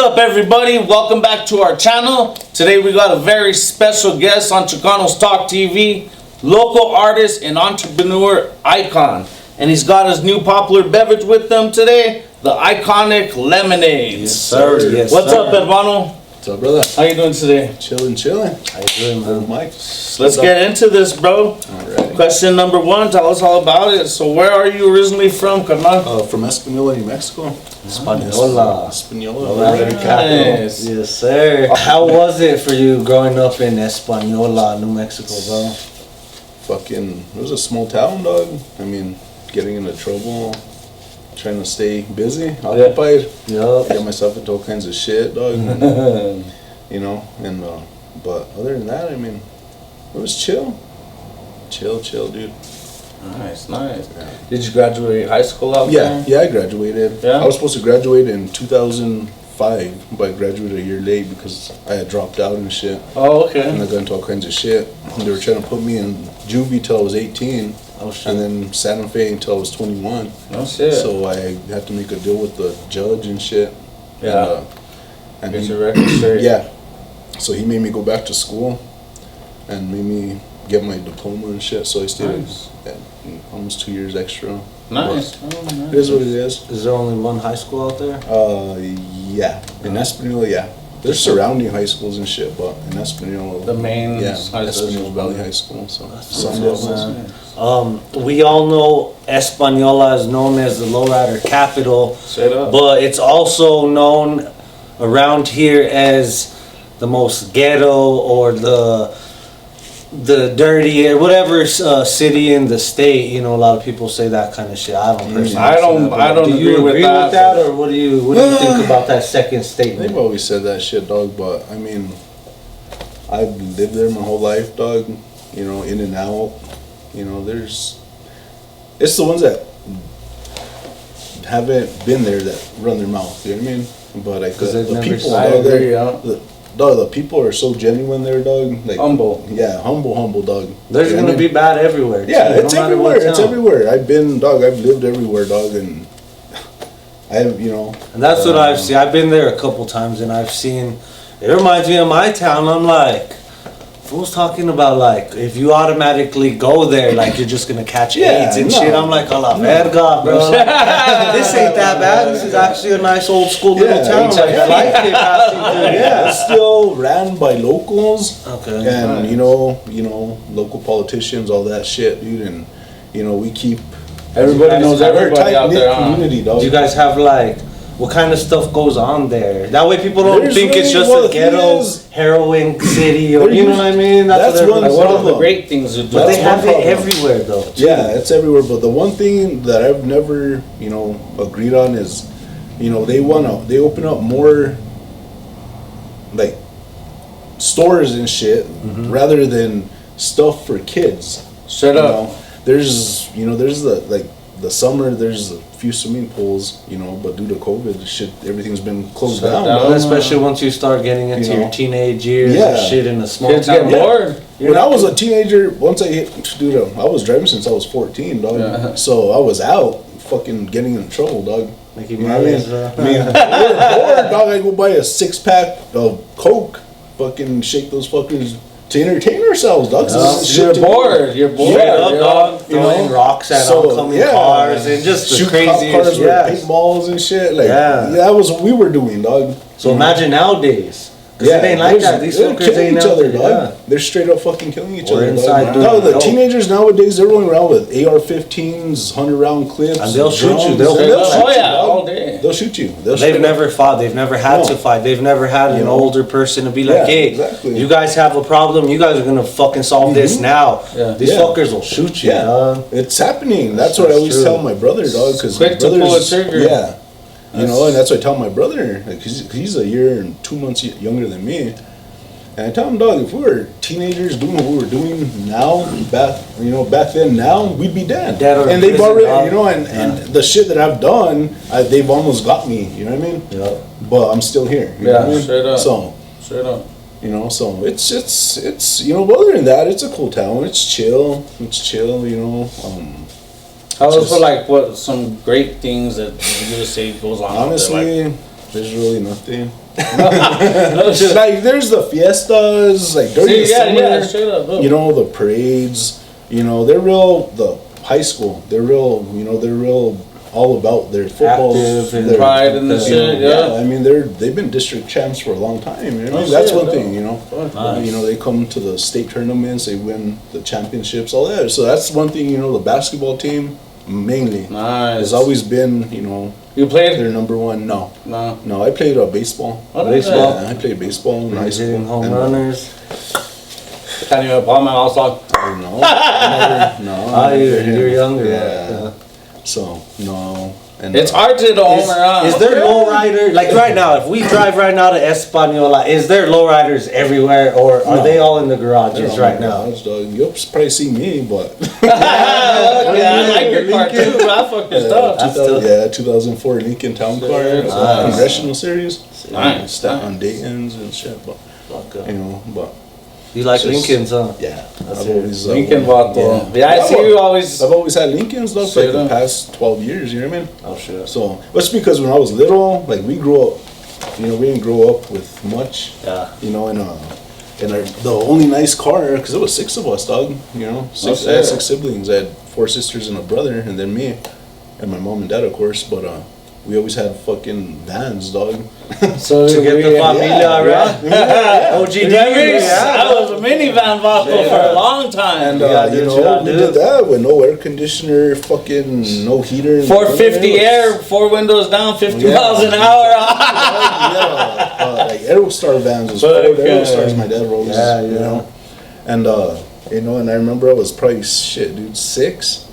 up, everybody? Welcome back to our channel. Today we got a very special guest on Chicanos Talk TV, local artist and entrepreneur icon. And he's got his new popular beverage with them today, the iconic lemonade. Yes, sir. Yes, What's sir. up, hermano? What's up, brother? How you doing today? Chilling. How you doing, man? Mike. Let's get into this, bro. Alright. Question number one, tell us all about it. So where are you originally from, carnal? From Espanola, New Mexico. Espanola. Nice. Yes, sir. How was it for you growing up in Espanola, New Mexico, bro? Fucking, it was a small town, dog. I mean, getting into trouble, trying to stay busy, occupied. Yup. Get myself into all kinds of shit, dog. And, you know, and but other than that, I mean, it was chill, dude. Nice. Yeah. Did you graduate high school out there? Yeah, I graduated. Yeah? I was supposed to graduate in 2005, but I graduated a year late because I had dropped out and shit. Oh, okay. And I got into all kinds of shit. They were trying to put me in juvie till I was 18. Oh, shit. And then Santa Fe until I was 21. Oh, shit. So I had to make a deal with the judge and shit. Yeah. And Get your record straight. yeah. So he made me go back to school and made me get my diploma and shit. So I stayed Nice. at almost 2 years extra. Nice. But it is what it is. Is there only one high school out there? Yeah. In Espanola, yeah. There's surrounding high schools and shit, but in Espanola, The main yeah, high school. Espanola Valley High School. So What's up, man? We all know Espanola is known as the lowrider capital, Straight up. but it's also known around here as the most ghetto or the dirty or whatever city in the state. You know, a lot of people say that kind of shit. I don't personally. I don't do you agree with agree that, with that, or what do you think about that second statement? They've always said that shit, dog, but I mean, I've lived there my whole life, dog. You know, in and out. You know, it's the ones that haven't been there that run their mouth. You know what I mean? But like the people, I dog, agree, yeah. the people are so genuine there, dog. Like Humble. Yeah, humble, dog. There's You know gonna what I mean? be bad everywhere. Too, Yeah, it's no matter everywhere. what It's town. everywhere. I've lived everywhere, dog, and I've, you know. And that's what I've seen. I've been there a couple times, and I've seen. It reminds me of my town. I'm like, who's talking about like if you automatically go there, like you're just gonna catch AIDS and shit. I'm like, a la verga, bro. This ain't that bad. This is actually a nice old school little town. Like, I like it passing through. Yeah, it's still ran by locals. Okay. And you know, local politicians, all that shit, dude. And you know, we keep Everybody knows we're a everybody out tight-knit there, huh? community, dog. Do you guys have like? What kind of stuff goes on there? That way people don't There's think it's really- just well, a the thing ghetto is- heroin city, or you know what I mean? That's what one- Like, what are problem. the great things to do? But they That's have one it problem. everywhere though. too. Yeah, it's everywhere. But the one thing that I've never, you know, agreed on is, you know, they open up more, like, stores and shit rather than stuff for kids. Straight You up. know, there's the summer, there's a few swimming pools, you know, but due to COVID, shit, everything's been closed Shut down. down. dog. Especially once you start getting into You know. your teenage years Yeah. and shit in a small Kids town. get bored. When I was a teenager, once I hit, dude, I was driving since I was 14, dog. Yeah. So I was out, fucking getting in trouble, dog. Making You know what I mean? millions, I mean, we're bored, dog. I go buy a 6-pack of Coke, fucking shake those fuckers to entertain ourselves, dog. 'cause this is You're shit to do. bored. You're bored. Straight up, You're dog. you Throwing know? rocks at So, oncoming yeah. cars and just the Shoot cop craziest. cars with Yes. paintballs and shit. Like, Yeah. that was what we were doing, dog. So imagine nowadays. Cause it ain't like that. These they're fuckers killing ain't each out other, there. dog. Yeah. They're straight up fucking killing each Or other. inside dog. doing No, the dope. teenagers nowadays, they're rolling around with AR-15s, 100-round clips, And they'll shoot you. drones. They'll Straight up. shoot Oh, you, yeah, dog. all day. They'll shoot you. They'll They've straight never up- fought. They've never had No. to fight. They've never had an You know? older person to be like, Yeah, hey, exactly. you guys have a problem. You guys are going to fucking solve this now. Yeah. These Yeah. fuckers will shoot you, Yeah, dog. it's happening. That's what I always true. tell my brother, dog. Because Quick to pull a trigger. Yeah, you know, and that's what I tell my brother. Like, he's a year and 2 months younger than me. And I tell him, dog, if we were teenagers doing what we were doing now, back then, now we'd be dead. Dead or and they've prison, already, dog. you know, and the shit that I've done, they've almost got me. You know what I mean? Yeah. But I'm still here. You know Yeah, what I mean? straight up. So. Straight up. You know, so it's you know, but other than that, it's a cool town. It's chill, you know. How was for like what some great things that you would say goes on out there, Honestly, like There's really nothing. No shit. Like there's the fiestas, like during the summer. Straight up, bro. You know, the parades. You know, they're real. The high school, they're real. You know, they're real all about their football, Active and their pride in the shit. Yeah. I mean, they've been district champs for a long time. You know, what I mean? Oh, That's shit, one no. thing. You know, Nice. you know, they come to the state tournaments, they win the championships, all that. So that's one thing. You know, the basketball team mainly Nice. has always been. You know, You played? their number one. No, No. I played baseball. Oh, Baseball? Yeah, I played baseball in high school. Hitting home And, runners. Can't even apply my house dog. No, I never, no. Oh, you're younger. Yeah. So no, and It's hard to hit a home run. Is there lowrider, like right now, if we drive right now to Espanola, is there lowriders everywhere, or are No. they all in the garages right now? You'll probably see me, but Yeah, I like your car too, but I fuck your stuff. That's still- 2004 Lincoln Town Car, Nice. Congressional Series, Nice. stat on Dayton's and shit. But you know, but You like Just- Lincolns, huh? yeah, That's I've it. always Lincoln Vato. Yeah, I see you always. I've always had Lincolns though for like the Shit. past 12 years. You know what I mean? Oh shit. So that's because when I was little, like we grew up, you know, we didn't grow up with much. Yeah. You know, and the only nice car, because it was 6 of us, dog. You know, I had shit. 6 siblings. I had 4 sisters and a brother, and then me, and my mom and dad, of course. But we always had fucking vans, dog. So To get the familia around. OG I was a minivan Vato for a long time. And gotta do you what you know, gotta we do. did that with no air conditioner, fucking no heater. 450 air, 4 windows down, 50 Yeah. miles an hour. Like Aerostar vans was Fuck, Ford yeah. Aerostars my dad rolls, Yeah, you yeah. know. And you know, and I remember I was probably 6.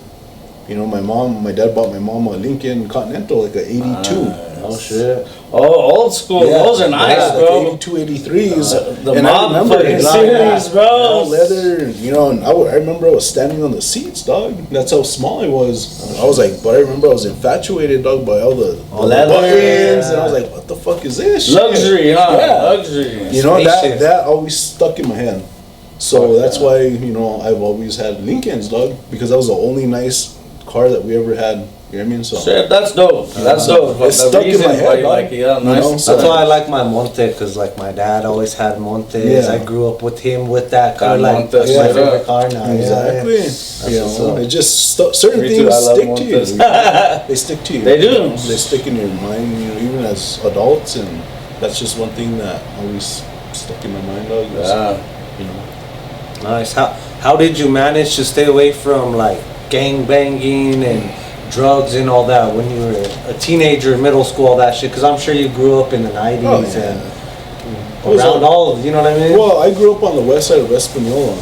You know, my dad bought my mom a Lincoln Continental, like a 82. Oh shit. Oh, old school. Yeah, Those are nice, yeah, bro. Like 82, 83s. The and I mob remember fucking it, series, bro. all leather, you know, and I remember I was standing on the seats, dog. That's how small I was. I was like, but I remember I was infatuated, dog, by all the leather, buttons, yeah. and I was like, what the fuck is this? shit? Luxury, huh? Yeah. Luxury. You know, Spaceship. that always stuck in my head. So that's why, you know, I've always had Lincolns, dog, because that was the only nice car that we ever had. You know what I mean? So Shit, that's dope. That's dope. It's The stuck in reason my head, why you dog. like it, yeah, You know, nice. so- That's why I like my Monte, because like my dad always had Montes. Yeah. I grew up with him with that car. Got Like Montes, that's my yeah. favorite car now. Exactly. Yeah. You what's know, up. it just certain Me too, things I love stick to you. Montes. They stick to you. They do. You know, they stick in your mind, you know, even as adults, and that's just one thing that always stuck in my mind, dog. is, Yeah. You know. Nice. How did you manage to stay away from like gang banging and drugs and all that when you were a teenager, middle school, all that shit? Because I'm sure you grew up in the 90s Oh, yeah. and It was around all of, you know what I mean? Well, I grew up on the west side of Espanola,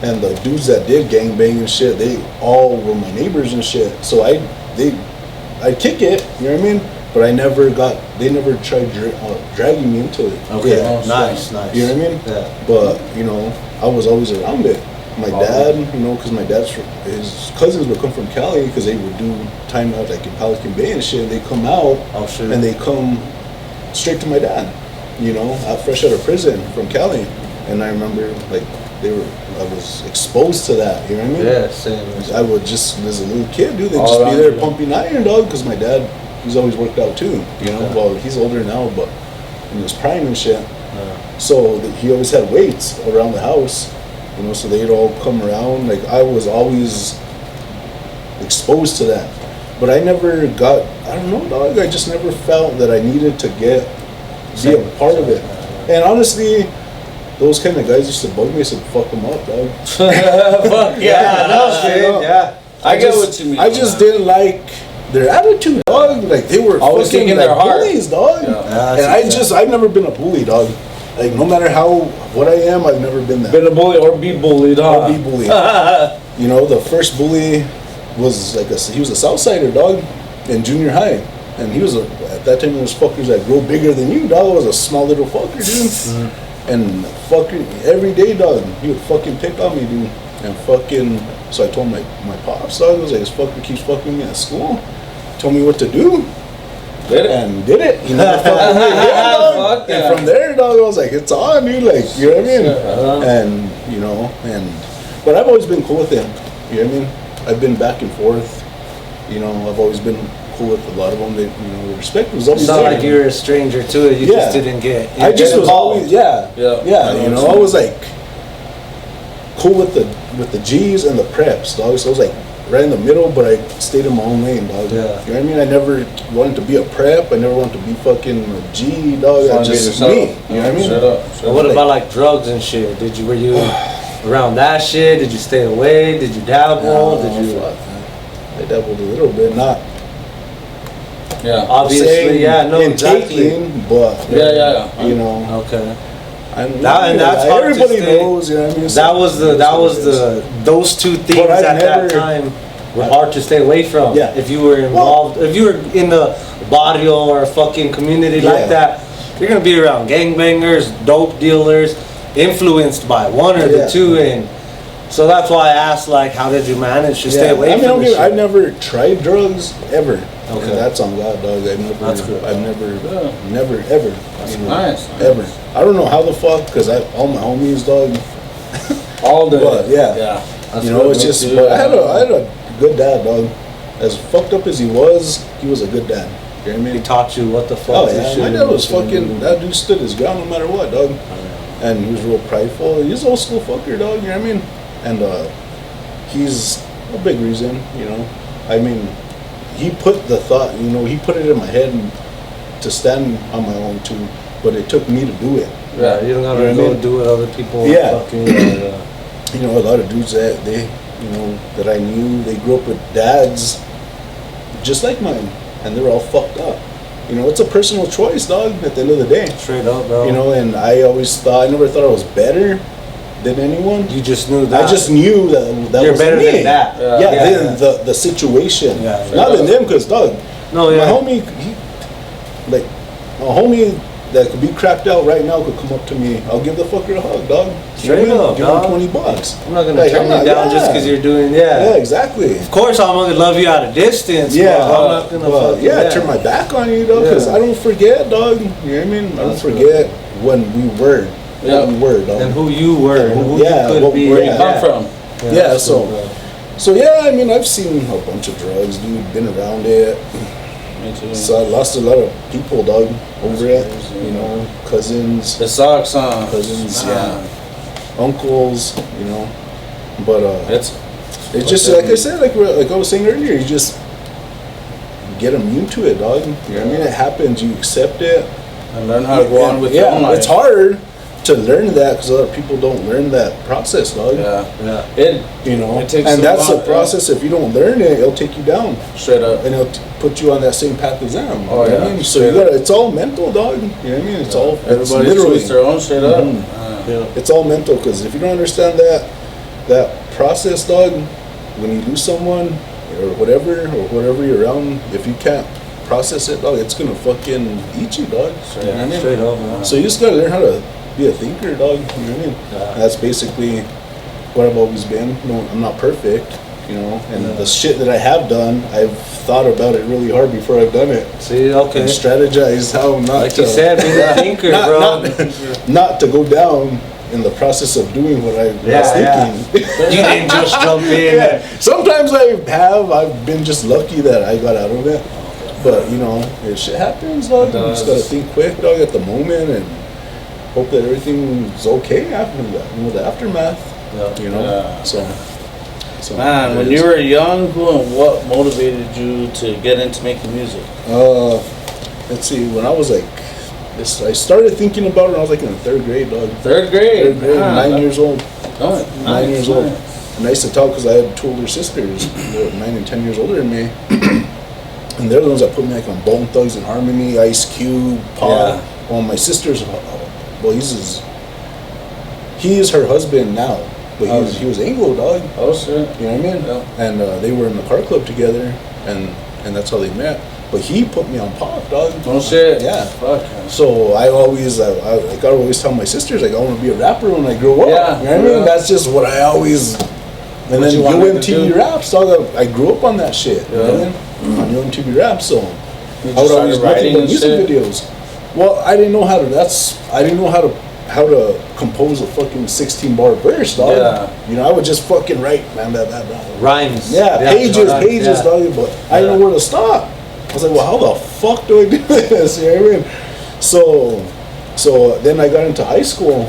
and the dudes that did gangbang and shit, they all were my neighbors and shit. So I'd kick it, you know what I mean? But they never tried dragging me into it. Okay. Yeah. Nice. You know what I mean? Yeah. But, you know, I was always around it. My dad, you know, because his cousins would come from Cali because they would do time out like in Pelican Bay and shit. They come out Oh, shit. and they come straight to my dad, you know, fresh out of prison from Cali. And I remember like I was exposed to that, you know what I mean? Yeah, same. I would just, as a little kid, dude, they'd All just be around there you. pumping iron, dog, because my dad, he's always worked out too, you know? Okay. Well, he's older now, but in his prime and shit. So he always had weights around the house, you know, so they'd all come around. Like, I was always exposed to that. But I never got, I don't know, dog, I just never felt that I needed to be a part of it. And honestly, those kind of guys used to bug me. I said, fuck them up, dog. Fuck yeah, no straight shit. up. Yeah. I get what you mean. I just didn't like their attitude, dog. Like, they were Always fucking kicking like their heart. bullies, dog. Yeah. And I've never been a bully, dog. Like, no matter what I am, I've never been that. Been a bully or be bullied, huh? Or be bullied. You know, the first bully was like he was a Southsider, dog, in junior high. And he was at that time, those fuckers that grow bigger than you, dog. Was a small little fucker, dude. And fucking every day, dog, he would fucking pick on me, dude. And fucking, so I told my pops, dog, I was like, this fucker keeps fucking me at school. Told me what to do. Did it? And did it. He never fucking did it again, dog. Fuck yeah. And from there, dog, I was like, it's on, dude. Like, you know what I mean? Uh-huh. And, you know, but I've always been cool with him. You know what I mean? I've been back and forth. You know, I've always been cool with a lot of them. They, you know, respect was always It's not there. like you're a stranger to it. You just didn't get. I just was involved. always you know, I was like cool with the G's and the preps, dog. So I was like right in the middle, but I stayed in my own lane, dog. Yeah. You know what I mean? I never wanted to be a prep. I never wanted to be fucking a G, dog. Just I wanna be just yourself. me. You know what I mean? Shut up. But what about like drugs and shit? Were you around that shit? Did you stay away? Did you dabble? No, Did you? fuck, man. I dabbled a little bit, not Yeah. Obviously, saying yeah, no, in exactly. taking, but Yeah. you know, Okay. I'm That- and that's hard to everybody stay- knows. You know what I mean? That was those two things But I at never- that time were hard to stay away from. Yeah. If you were involved, if you were in the barrio or a fucking community like that, you're gonna be around gangbangers, dope dealers, influenced by one or the two, and so that's why I asked, like, how did you manage to stay away from this shit? I've never tried drugs ever. Okay. And that's on God, dog. That's good. I've never ever. That's you know, nice. Ever. I don't know how the fuck, because all my homies, dog. All day. But, yeah. That's You know, good. it's just. too, But I had a good dad, dog. As fucked up as he was a good dad. You know what I He mean? taught you what the fuck Oh you yeah, should my dad was fucking. That dude stood his ground no matter what, dog. And he was real prideful. He's an old school fucker, dog. You know what I mean? And he's a big reason. You know, I mean, he put the thought. You know, he put it in my head to stand on my own too. But it took me to do it. Yeah, you don't gotta You know what I go mean? do what other people Yeah. fucking. You know, a lot of dudes that that I knew, they grew up with dads just like mine, and they were all fucked up. You know, it's a personal choice, dog. At the end of the day. Straight up, bro. You know, and I never thought I was better than anyone. You just knew that. I just knew that You're was better me. than that. Yeah, than the situation. Yeah, Not than them, because, dog, No, yeah. my homie, a homie that could be cracked out right now could come up to me. I'll give the fucker a hug, dog. Straight You know what I mean? up, Give dog. him $20. I'm not gonna Like, turn I'm you not- down just yeah. because you're doing. Yeah, exactly. Of course, I'm gonna love you at a distance. Yeah, but I'm not gonna but, fucking, turn my back on you, dog, because Yeah. I don't forget, dog. You know what I mean? I don't That's forget when we were. Yeah. When we were, dog. And who you were, and who Yeah, you could what- be. Where you Yeah. come from? Yeah, that's so- cool, bro. So yeah, I mean, I've seen a bunch of drugs, dude. Been around it. Me too. So I lost a lot of people, dog, over it. You know, cousins, It sucks, huh? cousins, Man. yeah, uncles. You know, but It's just like I said, like I was saying earlier, you just get immune to it, dog. You know what I mean? It happens. You accept it. and learn how to go on with your own life. it's hard to learn that because a lot of people don't learn that process, dog. Yeah. Yeah. It You know, It takes and a that's the lot, process. If you don't learn it, it'll take you down. straight up. And it'll put you on that same path as them. Oh, You know what yeah. I mean? So you gotta, it's all mental, dog. You know what I mean? It's all, it's Everybody literally, chooses their own straight up. Mhm. Yeah. it's all mental. Because if you don't understand that process, dog, when you lose someone or whatever you're around, if you can't process it, dog, it's gonna fucking eat you, dog. You know what I mean? Straight up, man. So you just gotta learn how to be a thinker, dog. You know what I mean? Yeah. And that's basically what I've always been. No, I'm not perfect, you know. And the shit that I have done, I've thought about it really hard before I've done it. See, okay. And strategize how not Like to. you said, be a thinker, not, bro. not to go down in the process of doing what I was Yeah. thinking. You didn't just jump in. Yeah. Sometimes I've been just lucky that I got out of it. But you know, if shit happens, dog, you just gotta think quick, dog, at the moment, and hope that everything's okay after that. You know, the aftermath. Yeah. You know, Yeah. so Man, when you were young, who and what motivated you to get into making music? let's see, when I was like, I started thinking about it when I was like in the third grade, dog. Third grade. Third grade, Ah, 9 years old. Oh, 9 years old. nice. And I used to talk because I had two older sisters, they were 9 and 10 years older than me. And they're the ones that put me like on Bone Thugs and Harmony, Ice Cube, Paul. Yeah. Well, my sister's, well, he is her husband now, but he was Anglo, dog. Oh, shit. You know what I mean? Yeah. And they were in the car club together, and that's how they met. But he put me on Pop, dog. Oh, shit. Yeah. Fuck. So I always, I always tell my sisters, like, I want to be a rapper when I grow up. Yeah, You know what I mean? yeah. That's just what I always. And What then you wanted to UMTV do. raps, dog. I grew up on that shit. You know what I Yeah. mean? On UMTV raps, so You I just would started always look writing at the and music shit? videos. Well, I didn't know how to. I didn't know how to compose a fucking 16-bar verse, dog. Yeah. You know, I would just fucking write, man, that. Rhymes. Yeah, pages, rhymes, pages, yeah. dog. But I didn't know where to stop. I was like, well, how the fuck do I do this? You know what I mean? So then I got into high school.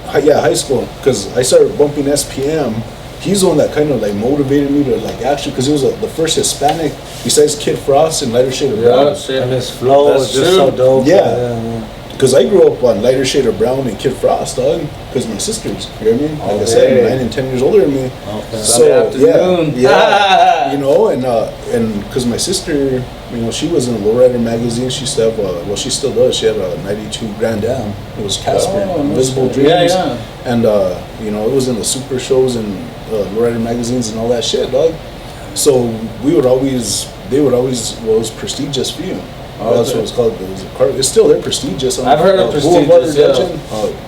High school, because I started bumping SPM. He's the one that kind of like motivated me to like actually, because he was the first Hispanic besides Kid Frost and Lighter Shade of Brown. And his flow was just so dope. Yeah. Because I grew up on Lighter Shade of Brown and Kid Frost, dog. Because my sisters, you know what I mean? Like I said, 9 and 10 years older than me. Okay. So yeah, you know, and because my sister, you know, she was in Lowrider magazine. She used to have, she still does. She had a '92 Grand Am. It was Casper, Invisible Dreams. Yeah. And you know, it was in the super shows and Lowrider magazines and all that shit, dog. So they would always, well, it was Prestigious View. That's what it's called. It's still there, Prestigious. I've heard of Prestigious.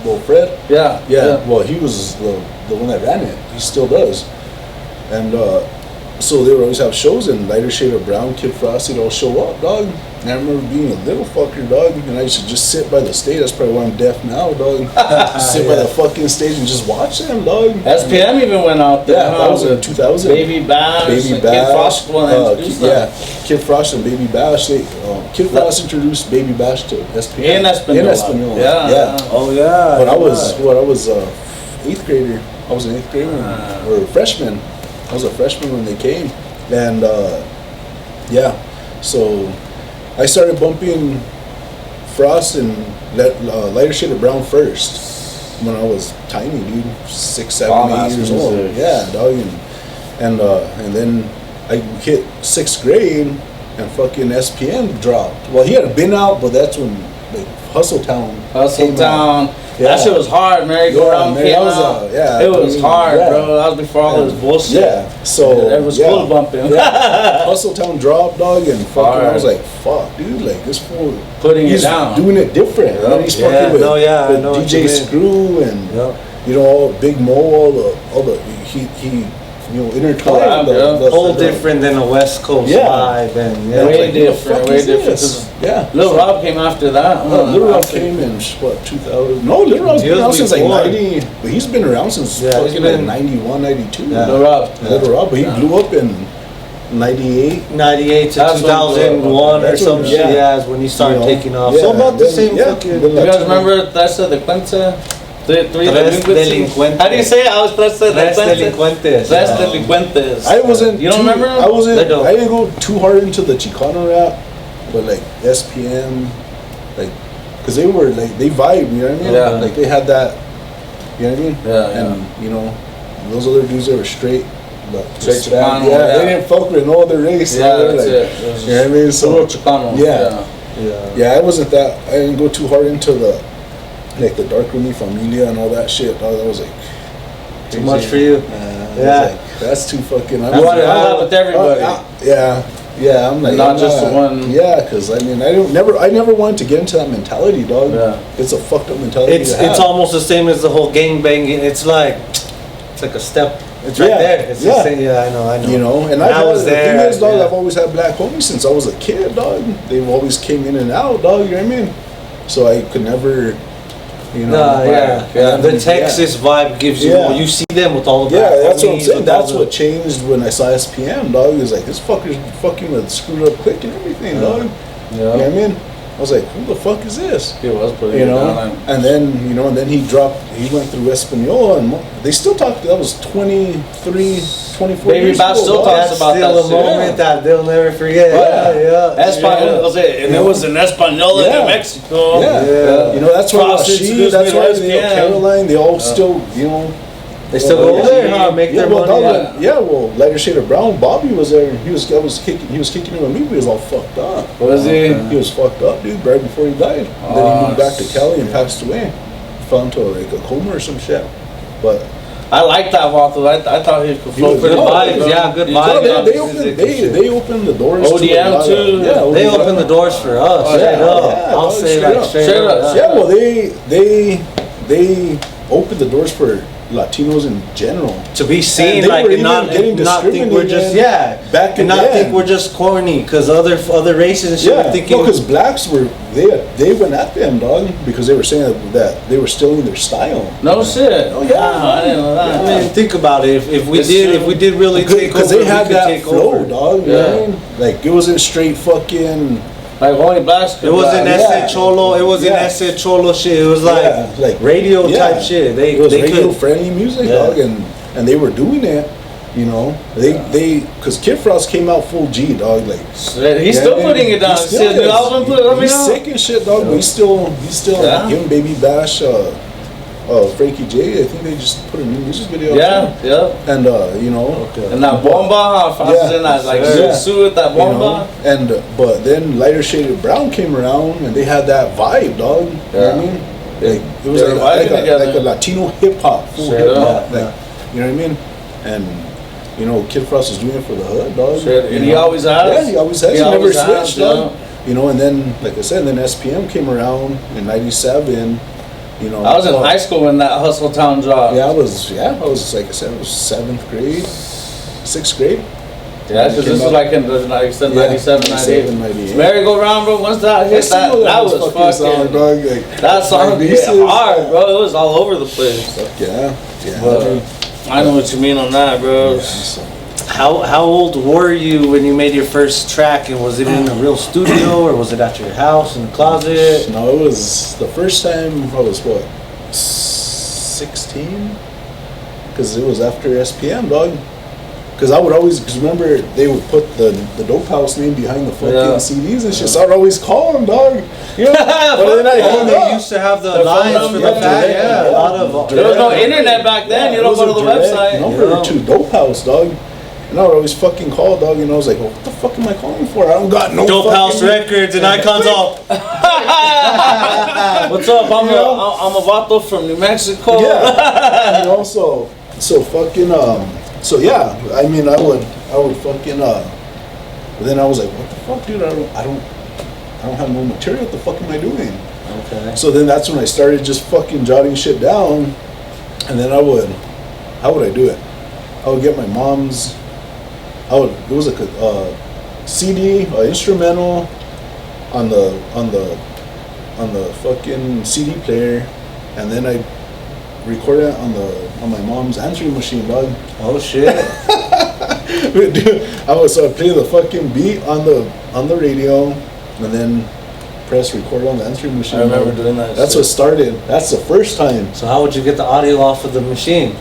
Well, Fred. Yeah. Well, he was the one that ran it. He still does. And so they would always have shows in Lighter Shade of Brown, Kid Frost. They'd all show up, dog. And I remember being a little fucker, dog. And I used to just sit by the stage. That's probably why I'm deaf now, dog. Just sit by the fucking stage and just watch them, dog. SPM even went out there. Yeah, that was in 2000. Baby Bash. Kid Frost one introduced them. Kid Frost and Baby Bash. Kid Frost introduced Baby Bash to SPM. In Espanola. Yeah. Oh yeah. But I was 8th grader. I was an 8th grader or a freshman. I was a freshman when they came, and so I started bumping Frost and Lighter Shade of Brown first when I was tiny, dude, 6, 7, 8 years old. Yeah, dog, and then I hit 6th grade and fucking SPM dropped. Well, he had been out, but that's when like Hustle Town. Yeah. That shit was hard, merry-go-round came out. It was hard, bro. That was before all this bullshit. Yeah, so it was cool bumping. Hustle Town dropped, dog, and fucking I was like, fuck, dude, like this fool he's doing it different. And he's fucking with DJ Screw and you know, all Big Mo, all the he you know, intertwined the whole different than a West Coast vibe, and way different. Lil Rob came after that. Lil Rob came in what 2000? No, Lil Rob's been around since like 90, but he's been around since fucking like 91, 92. Lil Rob, but he blew up in 98 to 2001 or some shit. Yeah, is when he started taking off. So about the same fucking. You guys remember Tres Delincuentes? Tres Delincuentes. How do you say it? I was Tres Delincuentes. Tres Delincuentes. I wasn't. You don't remember? I wasn't. I didn't go too hard into the Chicano rap, but like SPM, like, cause they were like they vibe. You know what I mean? Yeah. Like they had that. You know what I mean? Yeah. And you know, those other dudes that were straight. Straight Chicano. They didn't fuck with no other race. Yeah, that's like, it. You know what I mean? So Chicano. Yeah. I wasn't that. I didn't go too hard into the. Like the Dark Room Familia and all that shit. Oh, that was like too much for you. Like, that's too fucking. I want to have with everybody. Yeah. I'm like not just the one. Yeah, because I mean, I never wanted to get into that mentality, dog. Yeah. It's a fucked up mentality. It's almost the same as the whole gang banging. It's like a step. It's right there. It's the same. Yeah, I know. You know, and I was there. The thing is, dog, I've always had black homies since I was a kid, dog. They've always came in and out, dog. You know what I mean? So I could never. You know, the Texas vibe gives you more. You see them with all the that's what I'm saying. That's what changed when I saw SPM, dog. It was like, this fucker's fucking with Screwed Up Click and everything, dog. Yeah. You know what I mean? I was like, who the fuck is this? He was putting it down. And then he went through Espanola, and they still talk. That was 23, 24 Baby years Bash still talks about that. That's still a moment that they'll never forget. Espanola, and it was in Espanola, New Mexico. You know, that's why Caroline, they all still, you know. They still go there, huh? Make their money. Well, Lighter Shade of Brown, Bobby was there. He was kicking him with me, but he was all fucked up. Was he? He was fucked up, dude, right before he died. And then he moved back to Cali and passed away. Fell into like a coma or some shit. But I like that Walter. I thought he could flow for the vibes. Yeah, good vibes. They opened the doors. ODM too. Yeah, they opened the doors for us. Straight up. I'll say like straight up. Yeah, well, they opened the doors for Latinos in general. To be And seen they like were and even not, getting not think we're just discriminated back and not then. think we're just corny because other races and shit Yeah, are thinking because blacks were they went at them, dog, because they were saying that they were stealing their style. No shit. Oh, yeah. Wow, I didn't know that. I mean, think about it. If we It's did true. if we did really take over, Because they had we could that take flow, over. dog. You know what I mean? Like it wasn't straight fucking. Like only blacks could It wasn't rap. ese cholo. It wasn't Yeah. ese cholo shit. It was Yeah, like radio yeah. type shit. It was they radio could. friendly music, Yeah. dog, and they were doing it. You know, they because Kid Frost came out full G, dog. Like Shit, he's still putting it down. He Still, new is. album put coming He's out. sick and shit, dog. But he's still Yeah. him, Baby Bash, Frankie J. I think they just put a new music video. out. Yeah, yeah. And you know, And that bomba, how fast Yeah. in that like Yeah. zoot with that you know, bomba. and but then Lighter Shaded Brown came around and they had that vibe, dog. You know what I mean? Like it was They were like vibing together. a Latino hip hop, full Straight hip hop. up. Like you know what I mean? And you know, Kid Frost was doing it for the hood, dog. Straight- you and he know? always has. Yeah, he always has. He He, never always has, switched, dog. yeah. You know, and then like I said, then SPM came around in '97. You know, I was in so- high school when that Hustle Town dropped. Yeah, I was like I said, I was 7th grade, 6th grade. Yeah, because this was like in the like, Yeah, 97, 98. 98. Merry-go-round, bro. Once that hit, that was fucking. song, dog. Like, That song like, hit this is- hard, bro. It was all over the place. Fuck yeah, yeah. But I know what you mean on that, bro. Yeah, so- How old were you when you made your first track? And was it in a real studio or was it at your house in the closet? No, it was the first time I was what, 16? Because it was after SPM, dog. Because I would always, because remember, they would put the Dope House name behind the fucking Yeah. CDs and shit, so I'd always call them, dog. You know? But then I Oh, hung they up. used to have the The lines phone for the number, fact. yeah. Yeah, a lot of. There was no internet back then. You It don't was go to a the direct website. number Yeah. to Dope House, dog. And I would always fucking call, dog, and I was like, well, what the fuck am I calling for? I don't got no Dope fucking... House Records and Icons all. What's up? I'm a vato from New Mexico. Yeah. You know, so fucking, so yeah, I mean, I would fucking, then I was like, what the fuck, dude? I don't have no material. What the fuck am I doing? Okay. So then that's when I started just fucking jotting shit down, and then how would I do it? I would get my mom's, it was like a CD, instrumental on the fucking CD player, and then I record it on my mom's answering machine, dog. Oh shit. Dude, I'd play the fucking beat on the radio, and then press record on the answering machine. I remember doing that That's shit. what started. That's the first time. So how would you get the audio off of the machine?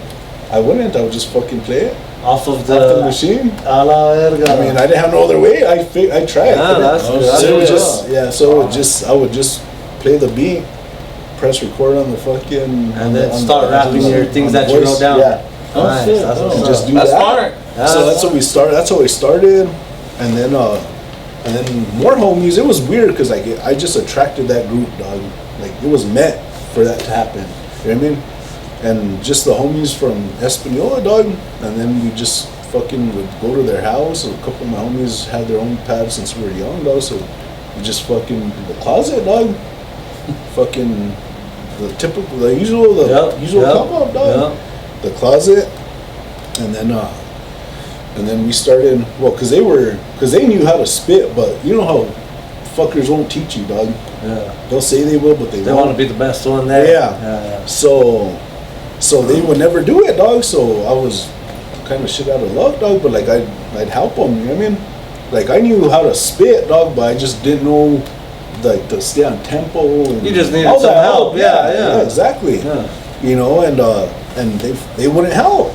I wouldn't. I would just fucking play it Off of off the machine. A la verga. I mean, I didn't have no other way. I tried. Yeah, that's Oh, good. So it was That's just I would just play the beat, press record on the fucking, And then start rapping your things that you wrote down. Yeah, Oh, Nice, shit. that's Oh. what's just up. do That's that. smart. Yeah, So that's what we started. That's how we started, and then more homies. It was weird because like I just attracted that group, dog. Like it was meant for that to happen. You know what I mean? And just the homies from Espanola, dog. And then we just fucking would go to their house. A couple of my homies had their own pad since we were young, dog. So we just fucking the closet, dog. Fucking the usual come up, dog. Yep. The closet, and then we started. Well, because they knew how to spit, but you know how fuckers won't teach you, dog. Yeah. They'll say they will, but they They won't. want to be the best one there. Yeah. So they would never do it, dog. So I was kind of shit out of luck, dog. But like I'd help them. You know what I mean? Like I knew how to spit, dog, but I just didn't know like to stay on tempo. And You just needed all some that help. Yeah. exactly. Yeah. You know, and they wouldn't help.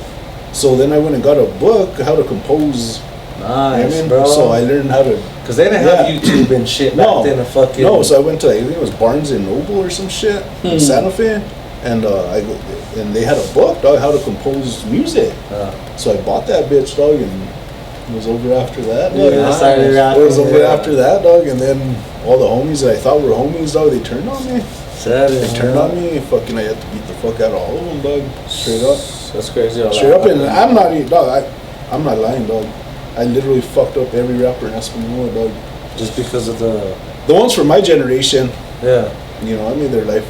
So then I went and got a book how to compose. You know what I Nice, mean? bro. So I learned how to. Because they didn't have YouTube and shit back then. Fucking No, so I went to, I think it was Barnes and Noble or some shit in Santa Fe, and and they had a book, dog, how to compose music. So I bought that bitch, dog, and it was over after that. Dog. Yeah, I started It rapping, was over yeah. after that, dog, and then all the homies that I thought were homies, dog, they turned on me. They turned on me. Fucking, I had to beat the fuck out of all of them, dog. Straight up. That's crazy. Straight up, and I'm not even, dog. I'm not lying, dog. I literally fucked up every rapper in Espanola, dog. Just because of the The ones from my generation, yeah. you know, I made their life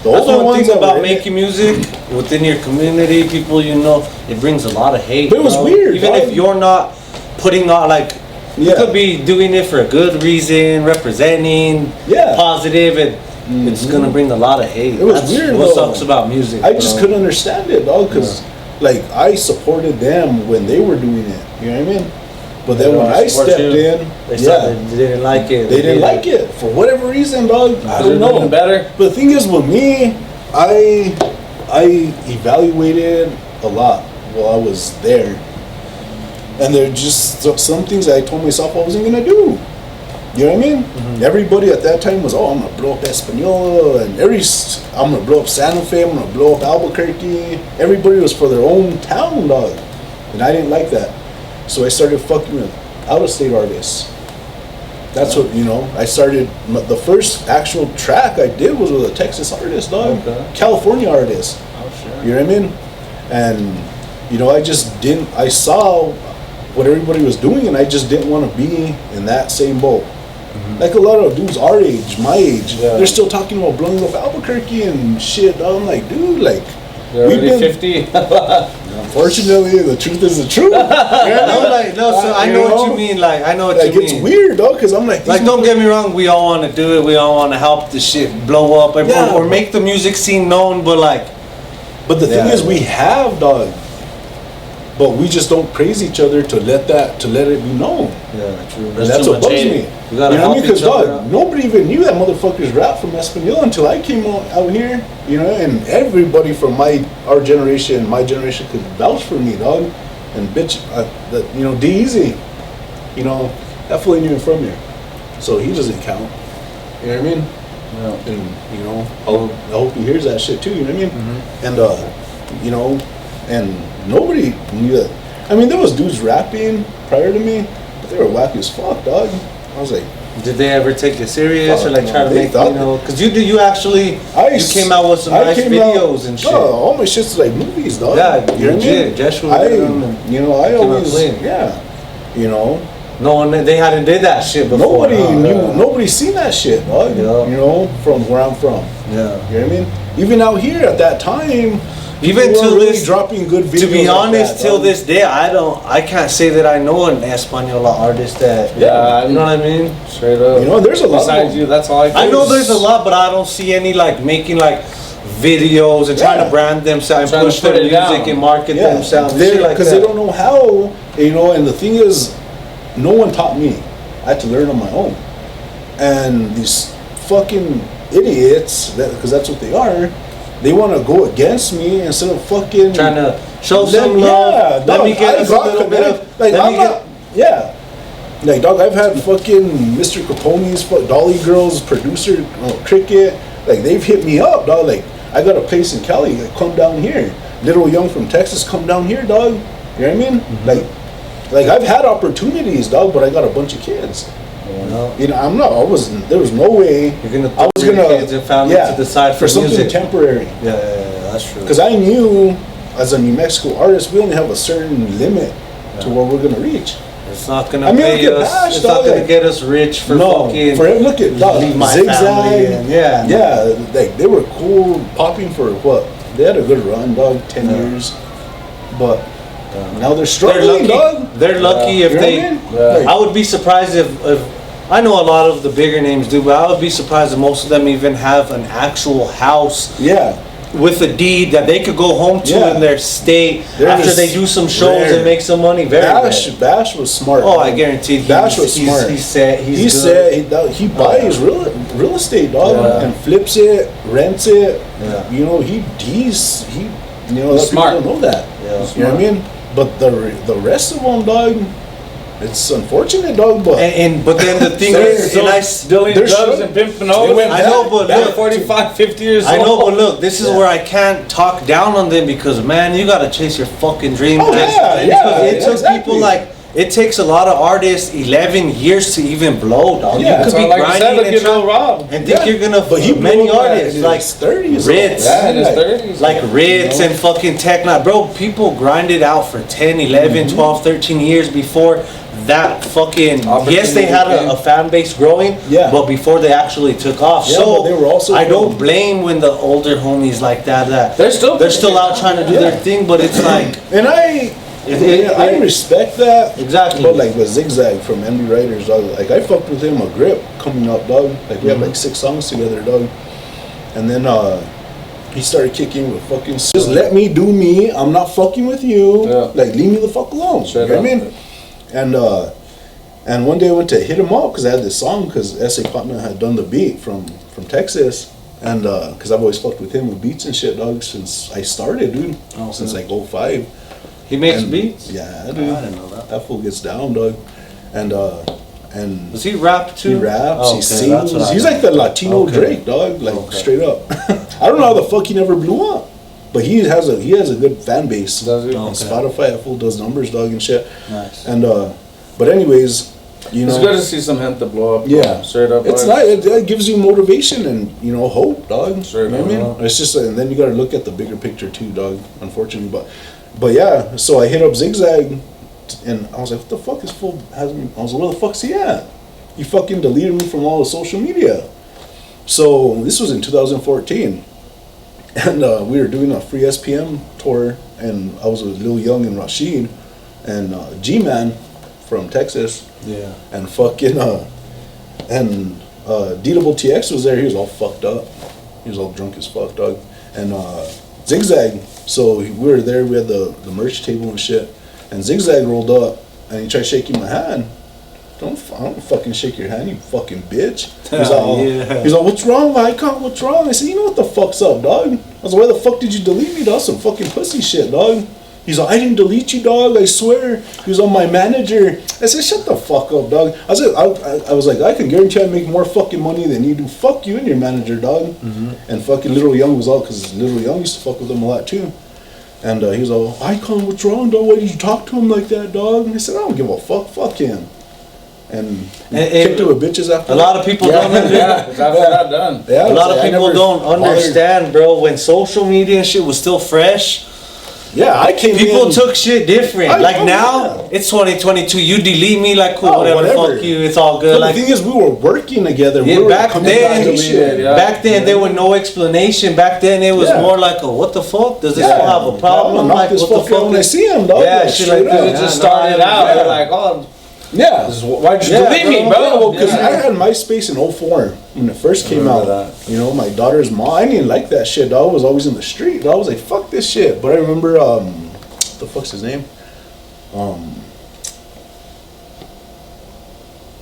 The That's older one ones thing that about were in it- making music within your community, people you know, it brings a lot of hate. But it was bro. weird, Even dog. if you're not putting on like, you Yeah. could be doing it for a good reason, representing, Yeah. positive, and it's gonna bring a lot of hate. It was That's weird, what though. sucks about music. I just bro. couldn't understand it, dog, because like I supported them when they were doing it. You know what I mean? But then They when don't I support stepped you. in, They yeah, didn't like it. they didn't like it for whatever reason, dog. I They're don't know. doing better. But the thing is, with me, I evaluated a lot while I was there, and there just some things I told myself I wasn't gonna do. You know what I mean? Everybody at that time was, oh, I'm gonna blow up Espanola, and I'm gonna blow up Santa Fe, I'm gonna blow up Albuquerque. Everybody was for their own town, dog, and I didn't like that. So I started fucking with out-of-state artists. That's what, you know, I started, the first actual track I did was with a Texas artist, dog. Okay. California artist. Oh, sure. You know what I mean? And, you know, I saw what everybody was doing, and I just didn't want to be in that same boat. Like a lot of dudes our age, my age, Yeah. they're still talking about blowing up Albuquerque and shit. I'm like, dude, like, They're we've already been, 50. unfortunately, the truth is the truth. So I know what you mean. Like, I know what Like, you it's mean. weird, though, because I'm like, Like, don't get me wrong, we all want to do it. We all want to help the shit blow up, Yeah. or make the music scene known. But like, but the thing Yeah. is, we have, dog, but we just don't praise each other to let it be known. yeah, true. And that's too what much bugs hate. me. We gotta You know what I mean? help Because, each other dog, out. nobody even knew that motherfucker's rap from Espanola until I came out here, you know, and everybody from our generation, my generation could vouch for me, dog. And bitch, you know, D-Easy, you know, that fool ain't even from here. So he doesn't count. You know what I mean? Yeah. And, you know, I hope he hears that shit too, you know what I mean? And, you know, and nobody knew that. I mean, there was dudes rapping prior to me, but they were wacky as fuck, dog. I was like, Did they ever take it serious or Fuck, like try to they make, thought you know? Because you actually you came out with some I nice came videos out- and shit. Oh, all my shit's like movies, dog. Yeah, you know what I legit. mean? Joshua I, did them and you know, I came out always, clean. yeah, you know, No one, they hadn't did that shit before. nobody huh? knew, nobody seen that shit, dog. Yeah. You know, from where I'm from. Yeah. You know what I mean? Even out here at that time, Even people till weren't really this- dropping good videos. To be like honest, that, till dog. this day, I can't say that I know an Espanola artist that. Yeah, You know what I mean? Straight up. You know, there's a lot of Besides them. you, that's all I can I know do. there's a lot, but I don't see any like making like videos and trying Yeah. to brand themselves, Trying to push their put it music down. and market Yeah, themselves, and shit like because that. they don't know how, you know. And the thing is, no one taught me. I had to learn on my own. And these fucking idiots, because that's what they are, they want to go against me instead of fucking Trying to show Let- some love. yeah, Let dog, me get I us a got little bit of. connect- like, let I'm me not, yeah. Like, dog, I've had fucking Mr. Capone's, Dolly Girls, producer, Cricket, like, they've hit me up, dog. Like, I got a place in Cali, like, come down here. Little Young from Texas, come down here, dog. You know what I mean? Like, I've had opportunities, dog, but I got a bunch of kids. You know, there was no way You're gonna I was throw your gonna, kids and family to the side for something music. temporary. Yeah, that's true. Because I knew, as a New Mexico artist, we only have a certain limit to where we're gonna reach. It's not gonna I mean, pay look at us. Bash, It's dog, not gonna like- get us rich for fucking. look at dog, leave my Zigzag, family and- yeah. yeah, like they were cool, popping for what? They had a good run, dog, 10 Yeah. years, but now they're They're struggling, lucky. dog. They're lucky if You know they. what I mean? Yeah. Like, I would be surprised if I know a lot of the bigger names do, but I would be surprised if most of them even have an actual house yeah, with a deed that they could go home to Yeah. in their state They're after just they do some shows rare. and make some money. Very Bash, rare. Bash was smart. Oh, dog. I guarantee Bash was smart. He said he's He good. said he buys real estate, dog, Yeah. and flips it, rents it. Yeah. You know, he's you know, a lot of Smart. people don't know that. Yeah. You know what I mean? But the rest of them, dog, it's unfortunate, dog, but But then the thing is, and I, Dealing They're drugs sure- and pimping They over. went I know, but They're look, 45, 50 years I old. know, but look, this is Yeah. where I can't talk down on them because man, you gotta chase your fucking dream. Oh, man. yeah, Because yeah, it took exactly. people like it takes a lot of artists 11 years to even blow, dog. Yeah, you could So be like I said, grinding they'll and, get a little robbed. and think Yeah. you're gonna. But he many blew up artists in like his 30s, Ritz, Yeah, in his like- 30s. like Ritz You know? and fucking Techno, bro. People grinded out for 10, 11, Mm-hmm. 12, 13 years before that fucking. Yes, Opportunity they had came. a fan base growing. Yeah. But before they actually took off, Yeah, so but they were also I from- don't blame when the older homies like that. They're still out trying to do their thing, but it's like. And I respect that. Exactly. But like with Zigzag from MD Writers, dog, like I fucked with him a grip coming up, dog. Like we had like 6 songs together, dog. And then he started kicking with fucking just let me do me. I'm not fucking with you. Yeah. Like leave me the fuck alone. Straight you know what I up. mean? And one day I went to hit him up because I had this song because S.A. Partner had done the beat from Texas. And because I've always fucked with him with beats and shit, dog, since I started, dude. Oh, since okay. like 05. He makes And- beats? Yeah, Oh, dude. I didn't know that. That fool gets down, dog. And Does he rap too? he raps, Oh, he okay, that's what sings. I He's know. like the Latino Okay. Drake, dog. Like Okay. straight up. I don't know how the fuck he never blew up, but he has a good fan base. Does he? On Okay. Spotify, that fool does numbers, dog, and shit. Nice. And but anyways, you It's know, good to see some hint to blow up. yeah, Straight up. It's like, nice. It gives you motivation and hope, dog. Straight You know what I up. mean? It's just, and then you got to look at the bigger picture too, dog. Unfortunately, but yeah. So I hit up Zigzag, and I was like, "What the fuck is full?" I was like, "Where the fuck's he at?" He fucking deleted me from all the social media. So this was in 2014, and we were doing a free SPM tour, and I was with Lil Young and Rashid, and G-Man from Texas. Yeah. And fucking D-Double-TX was there. He was all fucked up. He was all drunk as fuck, dog. And Zigzag, so we were there. We had the merch table and shit. And Zigzag rolled up and he tried shaking my hand. I don't fucking shake your hand, you fucking bitch. He's like, he's like, what's wrong, Icon? What's wrong? I said, you know what the fuck's up, dog? I was like, why the fuck did you delete me, dog? Some fucking pussy shit, dog. He's like, I didn't delete you, dog. I swear. He was on my manager. I said, shut the fuck up, dog. I was like, I can guarantee I make more fucking money than you do. Fuck you and your manager, dog. Mm-hmm. And fucking Little Young was out because Little Young used to fuck with him a lot too. And he was like, Icon, what's wrong, dog? Why did you talk to him like that, dog? And I said, I don't give a fuck. Fuck him. And kicked to a bitches after a that. lot of people Yeah, don't yeah, it's after that done. Yeah, a lot like, of I people never don't bothered. understand, bro. When social media and shit was still fresh, Yeah, I came people in. took shit different. I Like know, now, yeah. it's 2022. You delete me, like cool, Oh, whatever, whatever. fuck you, it's all good. But Like the thing is, we were working together. Yeah, we were back coming then, down to shit. yeah. back then, there was no explanation. Back then, it was Yeah. more like, oh, what the fuck? Does this Yeah. fool have a problem? Knock Like, this what the fucker fuck? when I see him, dog. Yeah, like, shit straight like that. up. It just Yeah, started no, out. yeah. They're like, oh, Yeah. why'd you Yeah, delete me, Yeah, bro? well, because Yeah. I had MySpace in 04 when it first came out. remember You know, my daughter's mom, I didn't like that shit, dog. I was always in the street. Dog. I was like, fuck this shit. But I remember, what the fuck's his name?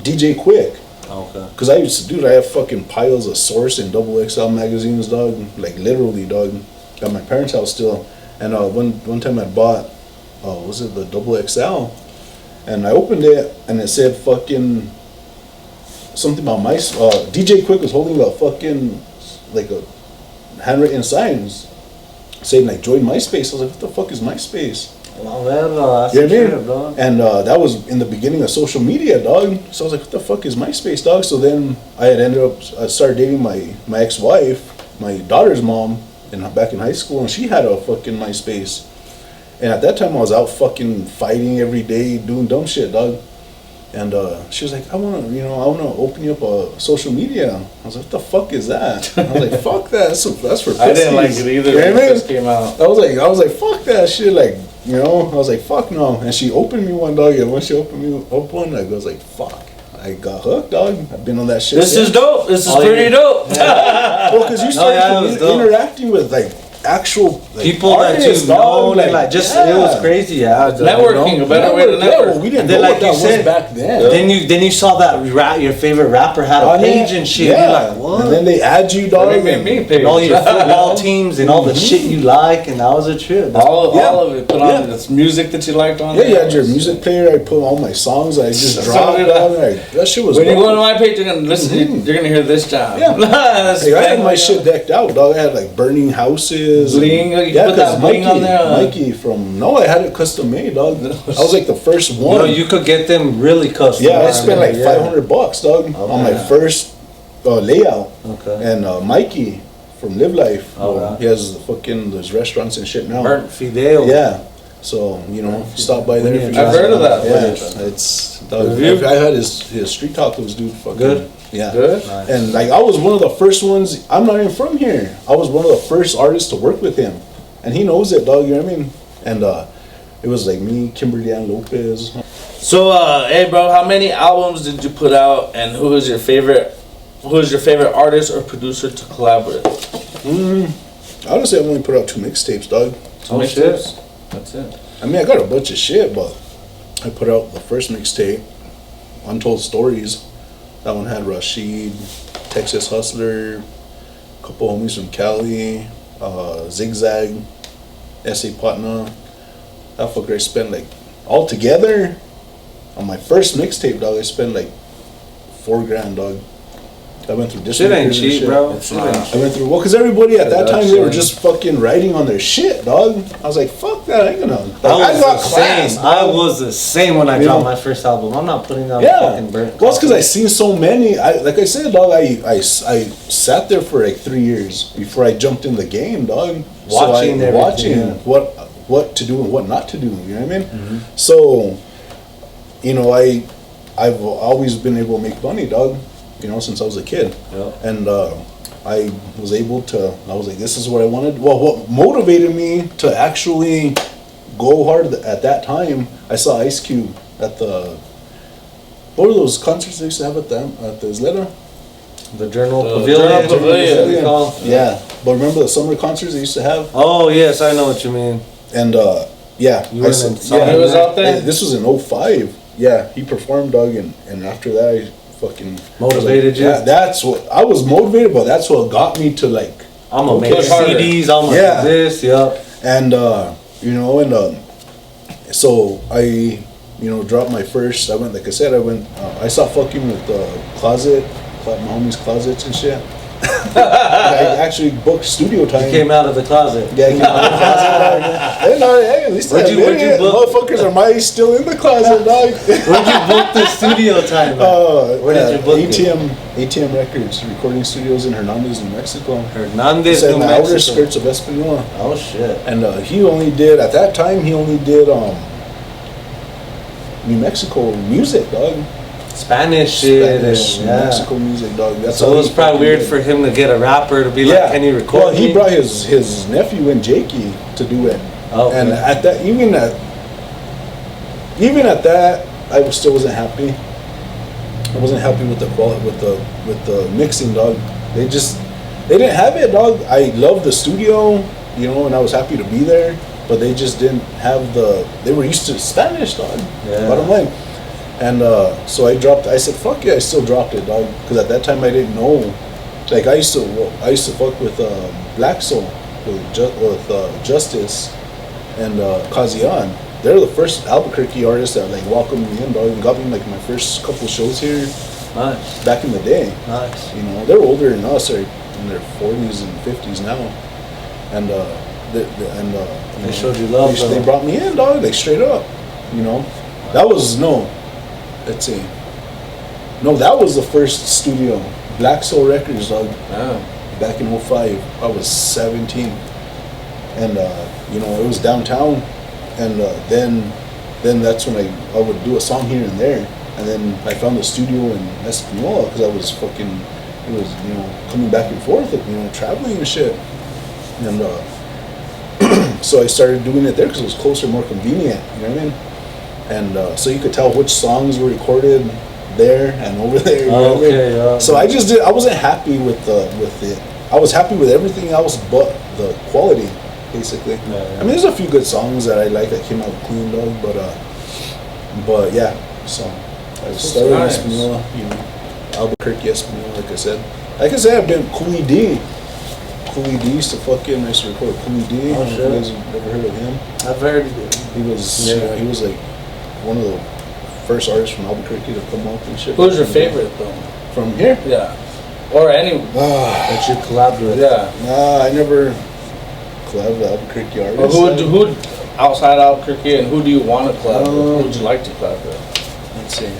DJ Quick. Okay. Because I used to, dude, I have fucking piles of Source and XXL magazines, dog. Like, literally, dog. At my parents' house still. And one time I bought, was it the XXL? And I opened it, and it said fucking something about my, DJ Quick was holding a fucking, like a handwritten signs saying, like, join MySpace. I was like, what the fuck is MySpace? Well, that's You know a what I mean? trip, dog. And that was in the beginning of social media, dog. So I was like, what the fuck is MySpace, dog? So then I had I started dating my ex-wife, my daughter's mom, back in high school, and she had a fucking MySpace. And at that time, I was out fucking fighting every day, doing dumb shit, dog. And she was like, I wanna open you up a social media. I was like, what the fuck is that? I was like, fuck that. That's for pussies. I didn't like it either You know when what I it mean? first came out. I was like, fuck that shit, like, you know. I was like, fuck no. And she opened me one, dog, and when she opened me up one, I was like, fuck. I got hooked, dog. I've been on that shit. This is dope. This is Oh, pretty yeah. dope. Well, because you started yeah, it was dope. interacting with like actual like, People that artists, you know, dog, like just it was crazy, yeah. Networking, a better way to Yeah, network. well, we didn't And know then, what like that you was said, back then. Then you saw that your favorite rapper had a page and shit. Yeah. You're like, what? And then they add you, dog. They made me pay. And all your football teams and all the shit you like, and that was a trip. All Yeah. of it. Put on this music that you liked on Yeah, there. you had your music player. I put all my songs. I just So dropped did it I. on there. That shit was. When you dope. go to my page, you're gonna listen. You're gonna hear this jam. Yeah. That's Like, I had bang, my like, shit decked out, dog. I had like burning houses. Bling, you Yeah, put that because bling on there, Mikey from I had it custom made, dog. I was like the first You one. know, you could get them really custom. Yeah, I spent like Yeah. $500, dog, on my first layout. Okay. And Mikey from Live Life, Oh, wow. he has those restaurants and shit now. Burnt Fidel. Yeah. So, you know, stop by there. I've heard of that Yeah, place. it's. Review? I had his street tacos, dude. Fucking Good? Yeah. Good? Nice. And like I was one of the first ones. I'm not even from here. I was one of the first artists to work with him, and he knows it, dog. You know what I mean? And it was like me, Kimberly Ann Lopez. So, hey, bro, how many albums did you put out, and who is your favorite artist or producer to collaborate? Honestly, I've only put out 2 mixtapes, dog. Oh, Mixtapes? That's it. I mean, I got a bunch of shit, but I put out the first mixtape, Untold Stories. That one had Rashid, Texas Hustler, a couple homies from Cali, Zigzag, S.A. Patna. That fucker I spent like, all together, on my first mixtape, dog, I spent like $4,000, dog. I went through Shit ain't distributors and cheap, shit. bro. It's Shit not. ain't cheap. I went through, well, because everybody at that time, they were Production. just fucking writing on their shit, dog. I was like, fuck that, I ain't gonna. Like, I was got the class, same. dog. I was the same when I You dropped know? my first album. I'm not putting out Yeah, fucking burnt. well, it's because I seen so many. Like I said, dog. I sat there for like 3 years before I jumped in the game, dog. Watching everything, watching yeah. what to do and what not to do. You know what I mean? Mm-hmm. So, you know, I've always been able to make money, dog. You know, since I was a kid, Yeah. and I was able to. I was like, this is what I wanted. Well, what motivated me to actually go hard at that time? I saw Ice Cube at the. What were those concerts they used to have at the Isleta? The Journal The Pavilion. Journal Pavilion. What do you call? Yeah, but remember the summer concerts they used to have? Oh yes, I know what you mean. And yeah, You were in Yeah, he was out there? This was in 05. Yeah, he performed, dog, and after that I fucking Motivated you? Yeah, that's what I was motivated, but that's what got me to like. I'm gonna make Push harder. CDs. I'm gonna Yeah. do this. Yup. And you know, and so I, you know, dropped my first. I went, like I said, I stopped fucking with my homies' closets and shit. I actually booked studio time. You came out of the closet. Yeah, I came out of the closet. Hey, no, hey, at least Where'd you book? Motherfuckers are still in the closet, dog. Where'd you book the studio time? Where did you book it? ATM Records, recording studios in Hernandez, New Mexico. Hernandez, It's in New the outer Mexico. skirts of Espanola. Oh shit. And at that time, he only did New Mexico music, dog. Spanish shit. Spanish, and, New yeah. Mexico music, dog. That's So all it was he probably fucking weird did. for him to get a rapper to be like, "Can you record Well, he me?" brought his nephew and Jakey to do it. Oh, okay. And at that, even at that, I still wasn't happy. I wasn't happy with the quality, with the mixing, dog. They didn't have it, dog. I loved the studio, you know, and I was happy to be there, but they just didn't have they were used to Spanish, dog. Yeah. Bottom line. And so I said, fuck yeah, I still dropped it, dog. Because at that time I didn't know. Like I used to fuck with Black Soul, with Justice and Kazian. They're the first Albuquerque artists that like welcomed me in, dog, and got me like my first couple shows here Nice. back in the day. Nice. You know, they're older than us, they're in their 40s and 50s now. And They showed you love, They though. brought me in, dog, like straight up. You know, that was let's see. No, that was the first studio, Black Soul Records, dog. Back in 05, I was 17, and you know, it was downtown, and then that's when I would do a song here and there, and then I found the studio in Espanola because I was you know, coming back and forth, you know, traveling and shit, and so I started doing it there because it was closer, more convenient, you know what I mean? And so you could tell which songs were recorded there and over there. You know what I mean? Okay, yeah. So I wasn't happy with it. I was happy with everything else but the quality, basically. Yeah. I mean, there's a few good songs that I like that came out clean, dog. But yeah. So I started in nice. Espanola, you know, Albuquerque, Espanola. Like I said, I've been Cooley D. Cooley D used to fucking. I used to record Cooley D. Oh, If you shit. guys have ever heard of him? I've heard. He was Yeah. he was like one of the first artists from Albuquerque to come up and shit. Who's your favorite, though? From here? Yeah. Or any. That you collabed with. Yeah. Nah, I never collabed with Albuquerque Or artists. who outside Albuquerque, and who do you want to collab with? Who would you like to collab with? Let's see.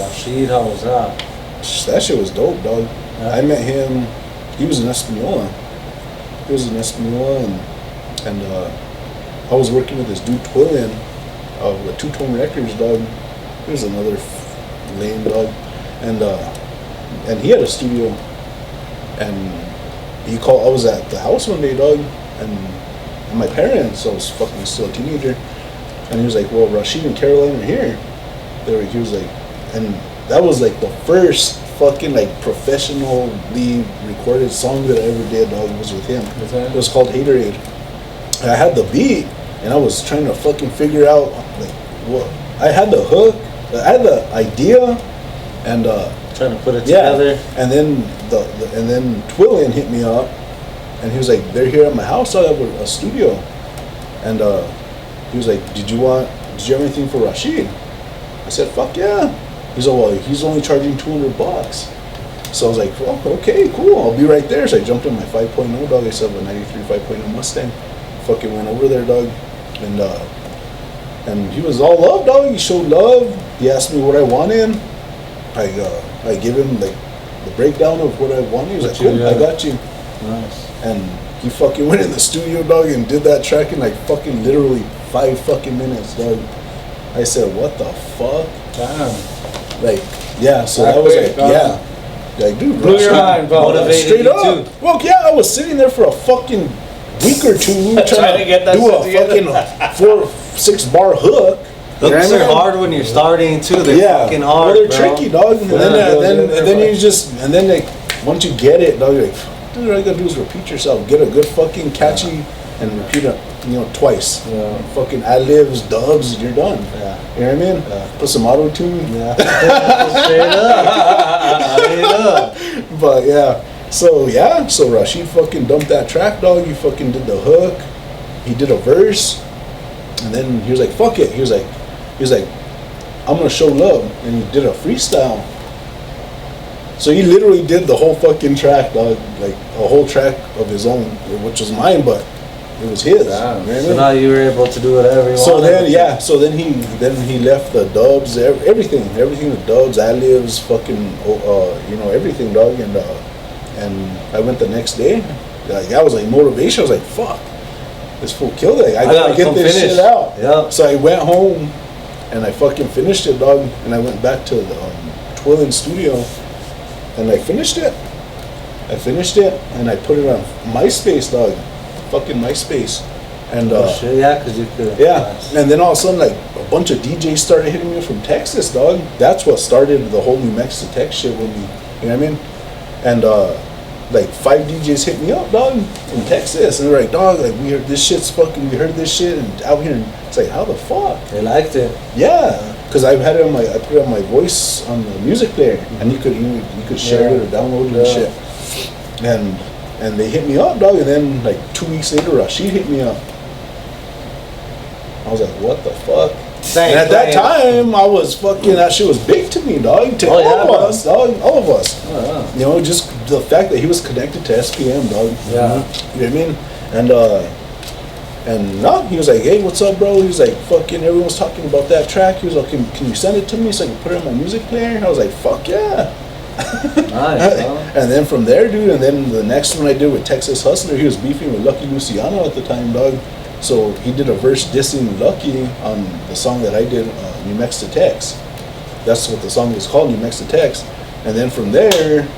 Rashid, how was that? That shit was dope, dog. Yeah. I met him. He was in Espanola, He was in Espanola, and I was working with this dude Twillin with Two Tone Records, dog. He was another lame dog, and he had a studio, and he called. I was at the house one day, dog, and my parents. I was fucking still a teenager, and he was like, "Well, Rashid and Caroline are here." He was like, and that was like the first fucking like professionally recorded song that I ever did, dog, was with him. It was called Haterade. I had the beat, and I was trying to fucking figure out like what I had the hook, I had the idea, and trying to put it together. And then and then Twillian hit me up, and he was like, "They're here at my house. I have a studio," and he was like, Did you have anything for Rashid?" I said, "Fuck yeah." He's like, "Well, he's only charging $200." So I was like, "Oh, okay, cool. I'll be right there." So I jumped in my 5.0, dog. I still have a 93 5.0 Mustang. Fucking went over there, dog, and he was all love, dog. He showed love. He asked me what I wanted. I gave him like the breakdown of what I wanted. He was like, "Cool, I got you." Nice. And he fucking went in the studio, dog, and did that track in like fucking literally 5 fucking minutes, dog. I said, "What the fuck?" Damn. Like, yeah. So That that was quick, like, yeah. Like, dude, Blew your mind, bro. Motivated straight you up. too. Well, yeah, I was sitting there for a fucking week or two trying to get that do a shit together. fucking 4-6 bar hook. You know Hooks what I are mean? hard when you're starting too. They're fucking hard. Well, they're bro. tricky, dog. And then like once you get it, dog, you're like, dude, all you gotta do is repeat yourself. Get a good fucking catchy and repeat it, twice. Yeah. Fucking ad-libs, dubs, you're done. Yeah. You know what I mean? Yeah. Put some auto-tune. Yeah. Straight up. Straight up. But yeah, so Rashid fucking dumped that track, dog. He fucking did the hook. He did a verse, and then he was like, "Fuck it." He was like, "I'm gonna show love," and he did a freestyle. So he literally did the whole fucking track, dog, like a whole track of his own, which was mine, but it was his. Damn. You know what I So mean? now you were able to do whatever you So wanted. then he left the dubs, everything, the dubs, ad-libs, fucking, everything, dog, and I went the next day. Like, that was like motivation. I was like, "Fuck, this fool killed it. I gotta get this shit out." Yeah. So I went home, and I fucking finished it, dog. And I went back to the Twillin studio, and I finished it. And I put it on MySpace, dog. Fucking MySpace. And Oh shit, yeah, because you could. yeah, Nice. and then all of a sudden, like, a bunch of DJs started hitting me from Texas, dog. That's what started the whole New Mexico tech shit with me. You know what I mean? And like 5 DJs hit me up, dog, from Texas, and they're like, "Dog, like, we heard this shit, and out here." And it's like, how the fuck? They liked it. Yeah, because I put it on my voice on the music player, and you could share it or download it and shit. And they hit me up, dog, and then like 2 weeks later, Rashid hit me up. I was like, "What the fuck?" And at that time, I was fucking, that shit was big to me, dog. To all of us, dog, all of us. Oh, You know, just the fact that he was connected to SPM, dog. Yeah. You know what I mean? And no, he was like, "Hey, what's up, bro?" He was like, "Fucking everyone's talking about that track." He was like, "Can you send it to me so I can put it on my music player?" I was like, "Fuck yeah." Nice, bro. And then from there, dude, and then the next one I did with Texas Hustler, he was beefing with Lucky Luciano at the time, dog. So he did a verse dissing Lucky on the song that I did, New Mexico Tex. That's what the song is called, New Mexico Tex. And then from there,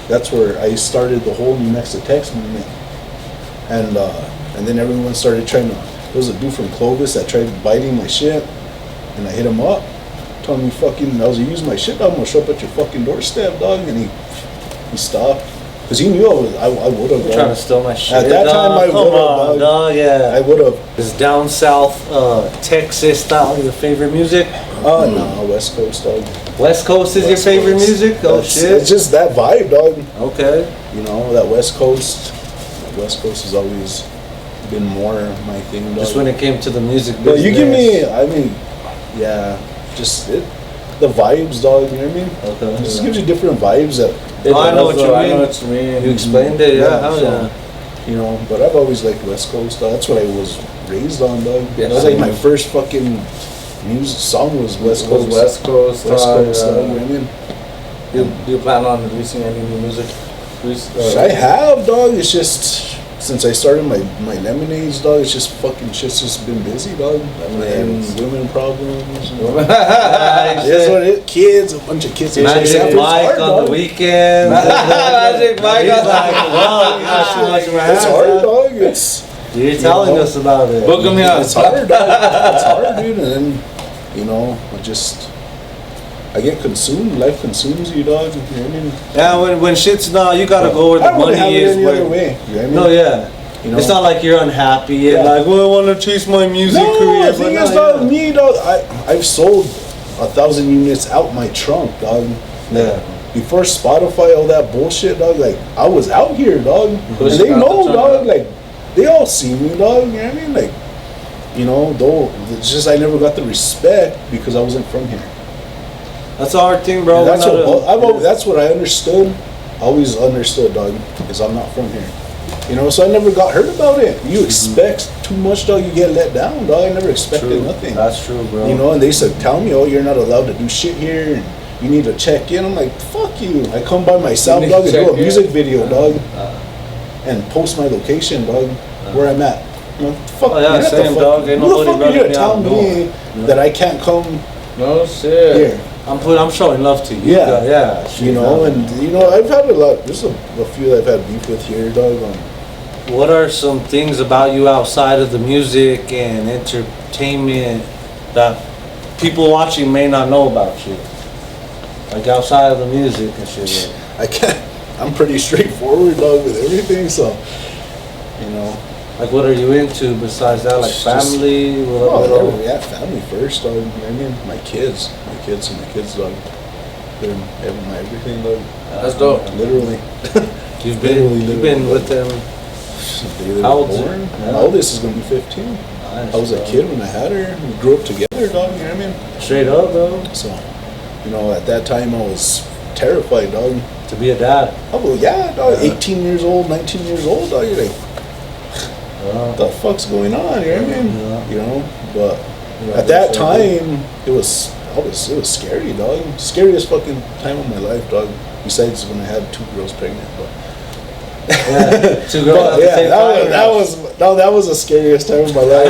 that's where I started the whole New Mexico Tex movement. And then everyone started trying to, there was a dude from Clovis that tried biting my shit, and I hit him up, telling me I was using my shit, dog, I'm gonna show up at your fucking doorstep, dog, and he stopped. Because he knew I would have. You're trying to steal my shit. At that dog. time, I Come would on, have, dog. Yeah. I would have. Is down south Texas style your favorite music? No, West Coast, dog. West Coast is your West favorite Coast. music? Oh It's shit. just that vibe, dog. Okay. You know, that West Coast. West Coast has always been more my thing, dog. Just when it came to the music But business. you give me, I mean, yeah, just the vibes, dog. You know what I mean? Okay. It just gives you different vibes that. Oh, I know what you I mean. know what you mean. You explained it, yeah. Hell so, yeah. You know, but I've always liked West Coast, dog. That's what I was raised on, dog. Yeah, That was like same. my first fucking music song was West It was Coast. West Coast. West Coast, dog. You know what I mean? Do you plan on releasing any new music? I have, dog. It's just since I started my lemonades, dog, it's just fucking shit's just been busy, dog. And women problems. That's what it. Kids, a bunch of kids. Magic Mike on the weekend. Magic Mike. He's like, well, you got too much of my It's hands, hard, huh? dog. It's You're telling us about it. Book him out. it's hard, dog. It's hard, dude. And then, you know, I get consumed. Life consumes you, dog. You know what I mean? Yeah, when shit's not, you gotta go where the I wouldn't have money it is. any Where, other way. You know what I mean? no, yeah. You know? It's not like you're unhappy and like, well, I want to chase my music career. The thing is, dog, me, dog, I've sold 1,000 units out my trunk, dog. Yeah. Before Spotify, all that bullshit, dog, like, I was out here, dog. And Pushing they out know, the dog, trunk. like, they all see me, dog, you know what I mean? Like, you know, though, it's just I never got the respect because I wasn't from here. That's a hard thing, bro. And that's what I understood, always understood, dog, is I'm not from here. You know, so I never got hurt about it. You expect too much, dog, you get let down, dog. I never expected nothing. That's true, bro. You know, and they used to tell me, oh, you're not allowed to do shit here, and you need to check in. I'm like, fuck you. I come by myself, dog, and do a music video, dog, and post my location, dog, where I'm at. You know, fuck, yeah, you same, dog. Ain't who the nobody fuck are you running to me tell out, me that I can't come No shit. here? I'm showing love to you. Yeah. Yeah. Shit, You know, man. and, you know, I've had a lot, there's a few that I've had beef with here, dog, What are some things about you outside of the music and entertainment that people watching may not know about you? Like outside of the music and shit. I can't. I'm pretty straightforward, dog, with everything. So, you know. Like what are you into besides that? Like Just- family? Yeah, family first, dog. You know what I mean, my kids, dog. They're my everything, dog. That's dope. Literally. You've been with them. They were How old is it? born. Yeah. My oldest is gonna be 15. Nice, I was a dog. kid when I had her. We grew up together, dog. You know what I mean? Straight up, bro. So, you know, at that time I was terrified, dog. To be a dad. Oh, well, yeah, dog. 18 years old, 19 years old, dog. You're like, what the fuck's going on? You know what I mean? Yeah. You know, but at that time, it was scary, dog. Scariest fucking time of my life, dog. Besides when I had 2 girls pregnant, but. Yeah. 2 girls at But the yeah, same time. that was the scariest time of my life.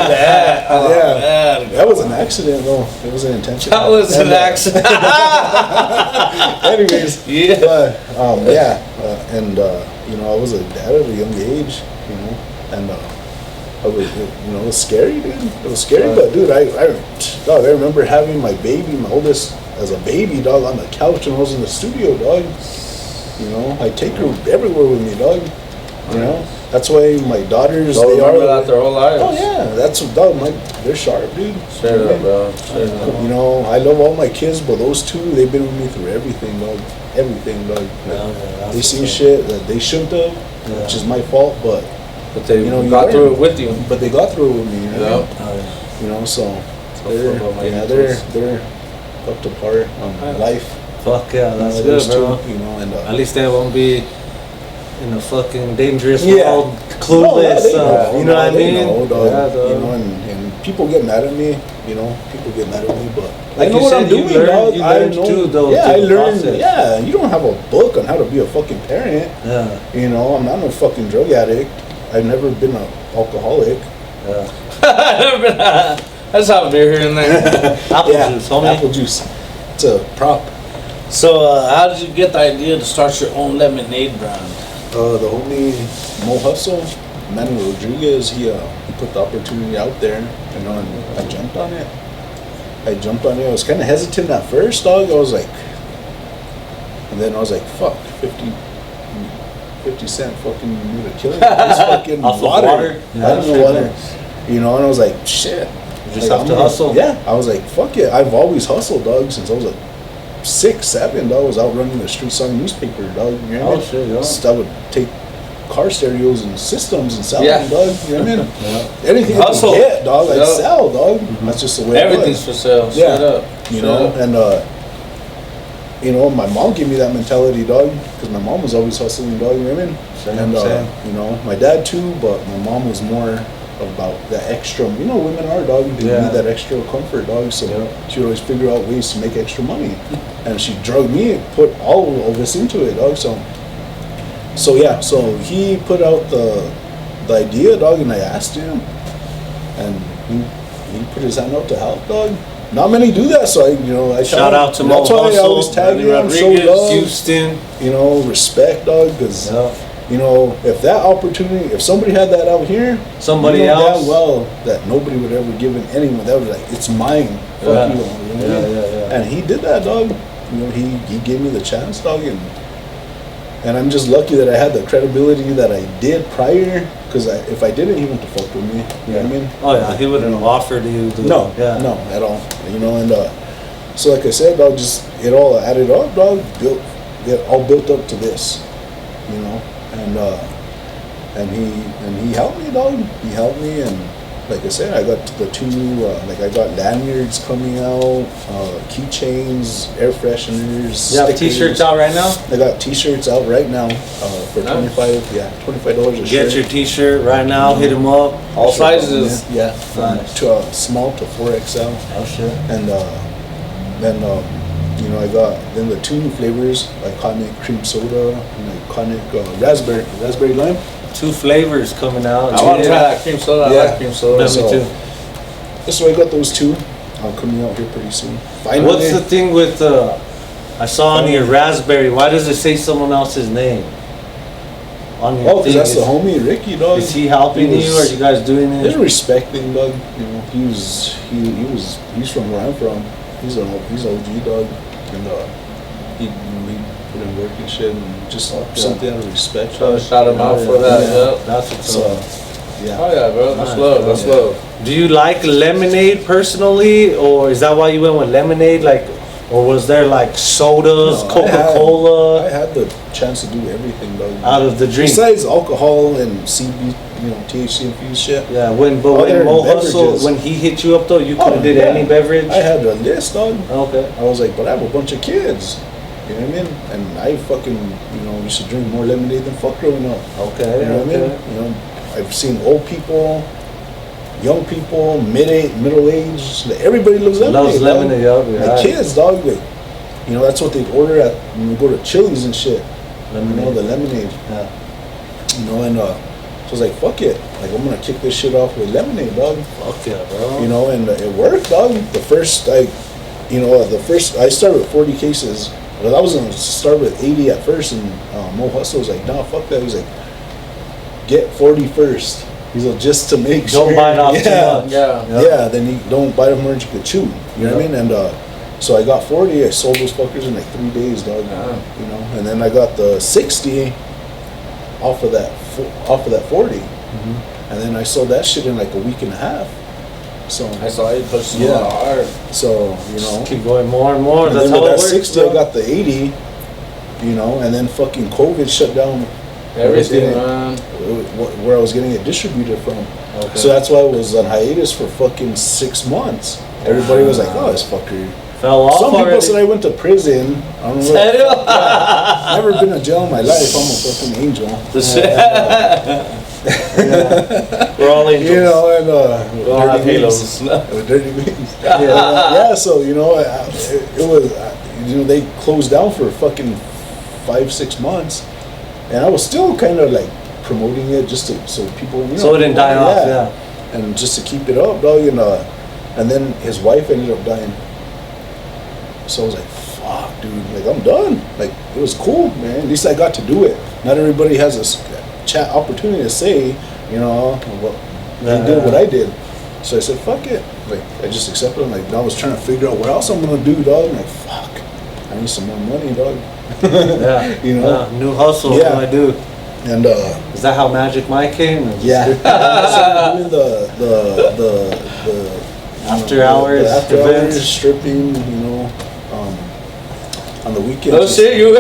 Oh, Yeah. man. That was an accident, though. It was an intentional. That was an And, accident. Anyways, Yeah. but and you know, I was a dad at a young age, you know, and I was, you know, it was scary, dude. It was scary, Right. but dude, I remember having my baby, my oldest, as a baby, dog, on the couch when I was in the studio, dog. You know, I take her everywhere with me, dog. You know, that's why my daughters, They'll they are. remember that their whole lives. Oh yeah, that's dog. They're sharp, dude. Straight up, bro. Straight up. You know, I love all my kids, but those 2, they've been with me through everything, dog. Everything, dog. They seen shit that they shouldn't have, which is my fault, but But they you know, got you through learn. it with you. But they got through it with me. You know, Yeah. you know, so football, my they're up to par on life. Fuck yeah, that's You know, good, those bro. 2, you know, and At least they won't be in a fucking dangerous Yeah. world, clueless. they know, you know what I they mean? know, dog. Yeah, dog. You know, and people get mad at me. You know, people get mad at me, but Like I know you what said, I'm you doing, learned- dog. you I learned know. too, though, Yeah, through I the learned. process. Yeah, you don't have a book on how to be a fucking parent. Yeah, You know, I'm not no fucking drug addict. I've never been an alcoholic. yeah. Let's have a beer here and there. Apple juice, homie. Apple juice. It's a prop. So, how did you get the idea to start your own lemonade brand? The homie Mo Hustle, Manuel Rodriguez, he put the opportunity out there, you know, and I jumped on it. I was kind of hesitant at first, dog. I was like, and then I was like, fuck, 50 cent fucking need to kill it. This fucking Off of water. water? I don't know water. You know, and I was like, shit. You just Like, have to I'm gonna- hustle. Yeah, I was like, fuck it. I've always hustled, dog, since I was like 6, 7, dog. I was out running the street selling newspaper, dog. You know what I Oh, mean? shit, yeah. I would take car stereos and systems and sell Yeah. them, dog. You know what I mean? Yeah. Anything Hustle. I could get, dog, I'd Yeah. sell, dog. That's just the way Everything's it was. for sale. Yeah. Straight up. You Straight know, up. and you know, my mom gave me that mentality, dog, because my mom was always hustling, dog. You know what I mean? Same, And same. you know, my dad too, but my mom was more about that extra. You know, women are, dog. They Yeah. need that extra comfort, dog. So Yeah. she would always figure out ways to make extra money, and she drug me and put all of us into it, dog. So yeah, so he put out the the idea, dog, and I asked him, and he put his hand out to help, dog. Not many do that, so I shout out to Mo That's why I always Hustle, tag him, show Rodriguez, love, Houston. Respect, dog, because if that opportunity, if somebody had that out here, Somebody else, damn well that nobody would ever give it anyone. That was like, it's mine. Fuck you. Yeah. And he did that, dog. He gave me the chance, dog, and I'm just lucky that I had the credibility that I did prior. Because if I didn't, he wouldn't have fucked with me. You know what I mean? Oh yeah, he wouldn't have offered you. No, at all. And so like I said, dog, just it all added up, dog. It all built up to this, and he helped me, dog. He helped me, and like I said, I got the two, I got lanyards coming out, keychains, air fresheners. You have stickers. T-shirts out right now? I got T-shirts out right now for $25 a shirt. Get your T-shirt right now. Hit him up. All sizes. Yeah, from small to 4XL. Oh shit. And then I got the two new flavors, iconic cream soda and iconic raspberry lime. 2 flavors coming out. I want to try that cream soda. I like cream soda. Me too. So I got those two coming out here pretty soon. Finally. What's the thing with I saw on your raspberry? Why does it say someone else's name? On your because that's the homie Ricky, dog. Is he helping you, or are you guys doing There's it? respect thing, dog. He's from where I'm from. He's OG, dog, and he put in work and shit, and just something out of respect. Shout him out for that. Yeah. That's what's So, up. yeah. Oh yeah, bro. That's Nice, love. bro. That's love. Do you like lemonade personally, or is that why you went with lemonade? Or was there sodas, No, Coca-Cola I had the chance to do everything, dog. out of the drink? Besides alcohol and CB, THC infused shit. Yeah, when Other Mo Hustle, beverages. when he hit you up though, you could have did yeah. any beverage. I had a list, dog. Okay. I was like, but I have a bunch of kids. You know what I mean? And I fucking, used to drink more lemonade than fuck growing up. Okay. You know what I mean? I've seen old people, young people, middle age. Everybody loves lemonade. Loves lemonade, dog. yeah. My kids, dog. That's what they order when we go to Chili's and shit. Lemonade. The lemonade. Yeah. And so I was like, fuck it. I'm gonna kick this shit off with lemonade, dog. Fuck yeah, bro. And it worked, dog. I started with 40 cases. Well, I was gonna start with 80 at first, and Mo Hustle was like, nah, fuck that. He's like, get 40 first. He's like, just to make sure. Don't bite off too much. Yeah, then you don't bite off more than you can chew. You know what I mean? And so I got 40. I sold those fuckers in 3 days, dog. And then I got the 60 off of that 40, and then I sold that shit in a week and a half. So I saw you pushing a lot hard. So Just keep going more and more. and That's then how with it that works, 60, bro. I got the 80. And then fucking COVID shut down Everything, man. where I was getting it distributed from. Okay. So that's why I was on hiatus for fucking 6 months. Everybody was like, oh, this fucker. Fell off Some people already. said I went to prison. I don't know. Serio? Never been to jail in my life. I'm a fucking angel. We're all angels. And We all have dirty halos. wings. Dirty wings. Yeah, so it was, they closed down for fucking 5-6 months, and I was still kind of promoting it just so people, So it didn't die off, yeah. and just to keep it up, dog. And then his wife ended up dying. So I was like, fuck, dude, I'm done. It was cool, man. At least I got to do it. Not everybody has this opportunity to say, what they did what I did. So I said, fuck it. I just accepted it. I was trying to figure out what else I'm gonna do, dog. I'm like, fuck, I need some more money, dog. Yeah. New hustle. Yeah. What do I do? And Is that how Magic Mike came? yeah, so doing the After hours the after events? hours stripping, on the weekends. No shit, you.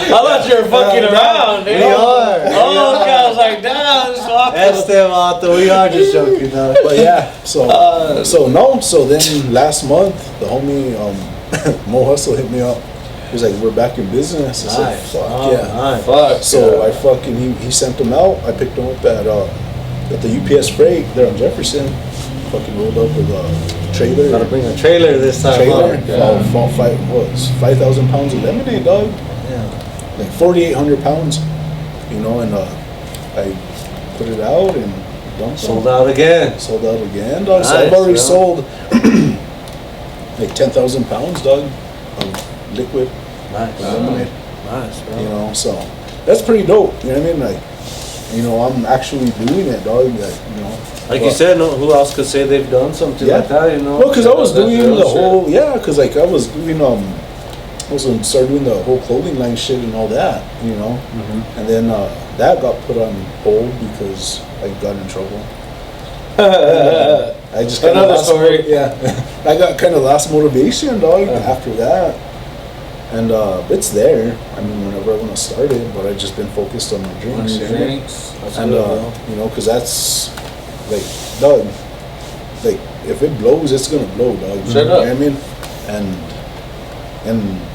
I thought you were fucking around, dude. We are. Oh, okay. I was like, damn, this fucker. We are just joking, though. But yeah, so then last month the homie Mo Hustle hit me up. He was like, we're back in business. I said, Nice. fuck Oh, yeah. nice. Fuck. So I fucking he sent them out. I picked them up at the UPS freight there on Jefferson. Fucking rolled up with a trailer. Gotta bring a trailer this time. Trailer. Huh? 5,000 pounds of lemonade, dog. Yeah. 4,800 pounds. And I put it out and dumped Sold them. out again. Sold out again, dog. So Nice, I've already bro. sold like 10,000 pounds, dog, of liquid Nice. lemonade. Nice, bro. You know, so that's pretty dope. You know what I mean? Like, you know, I'm actually doing it, dog. Like, you know, Like you said, no, who else could say they've done something Yeah. like that, you know? well, because I was That's doing real the shit. whole, because like I was doing I was gonna start doing the whole clothing line shit and all that, you know, and then that got put on hold because I got in trouble. I just kinda Another lost story. Yeah, I got kind of lost motivation, dog, after that, and it's there. I mean, whenever I want to start it, but I just been focused on my drinks, you know? Drinks. That's And good, bro. you know, because that's like, dog, like if it blows, it's gonna blow, dog. Straight You know up. what I mean? And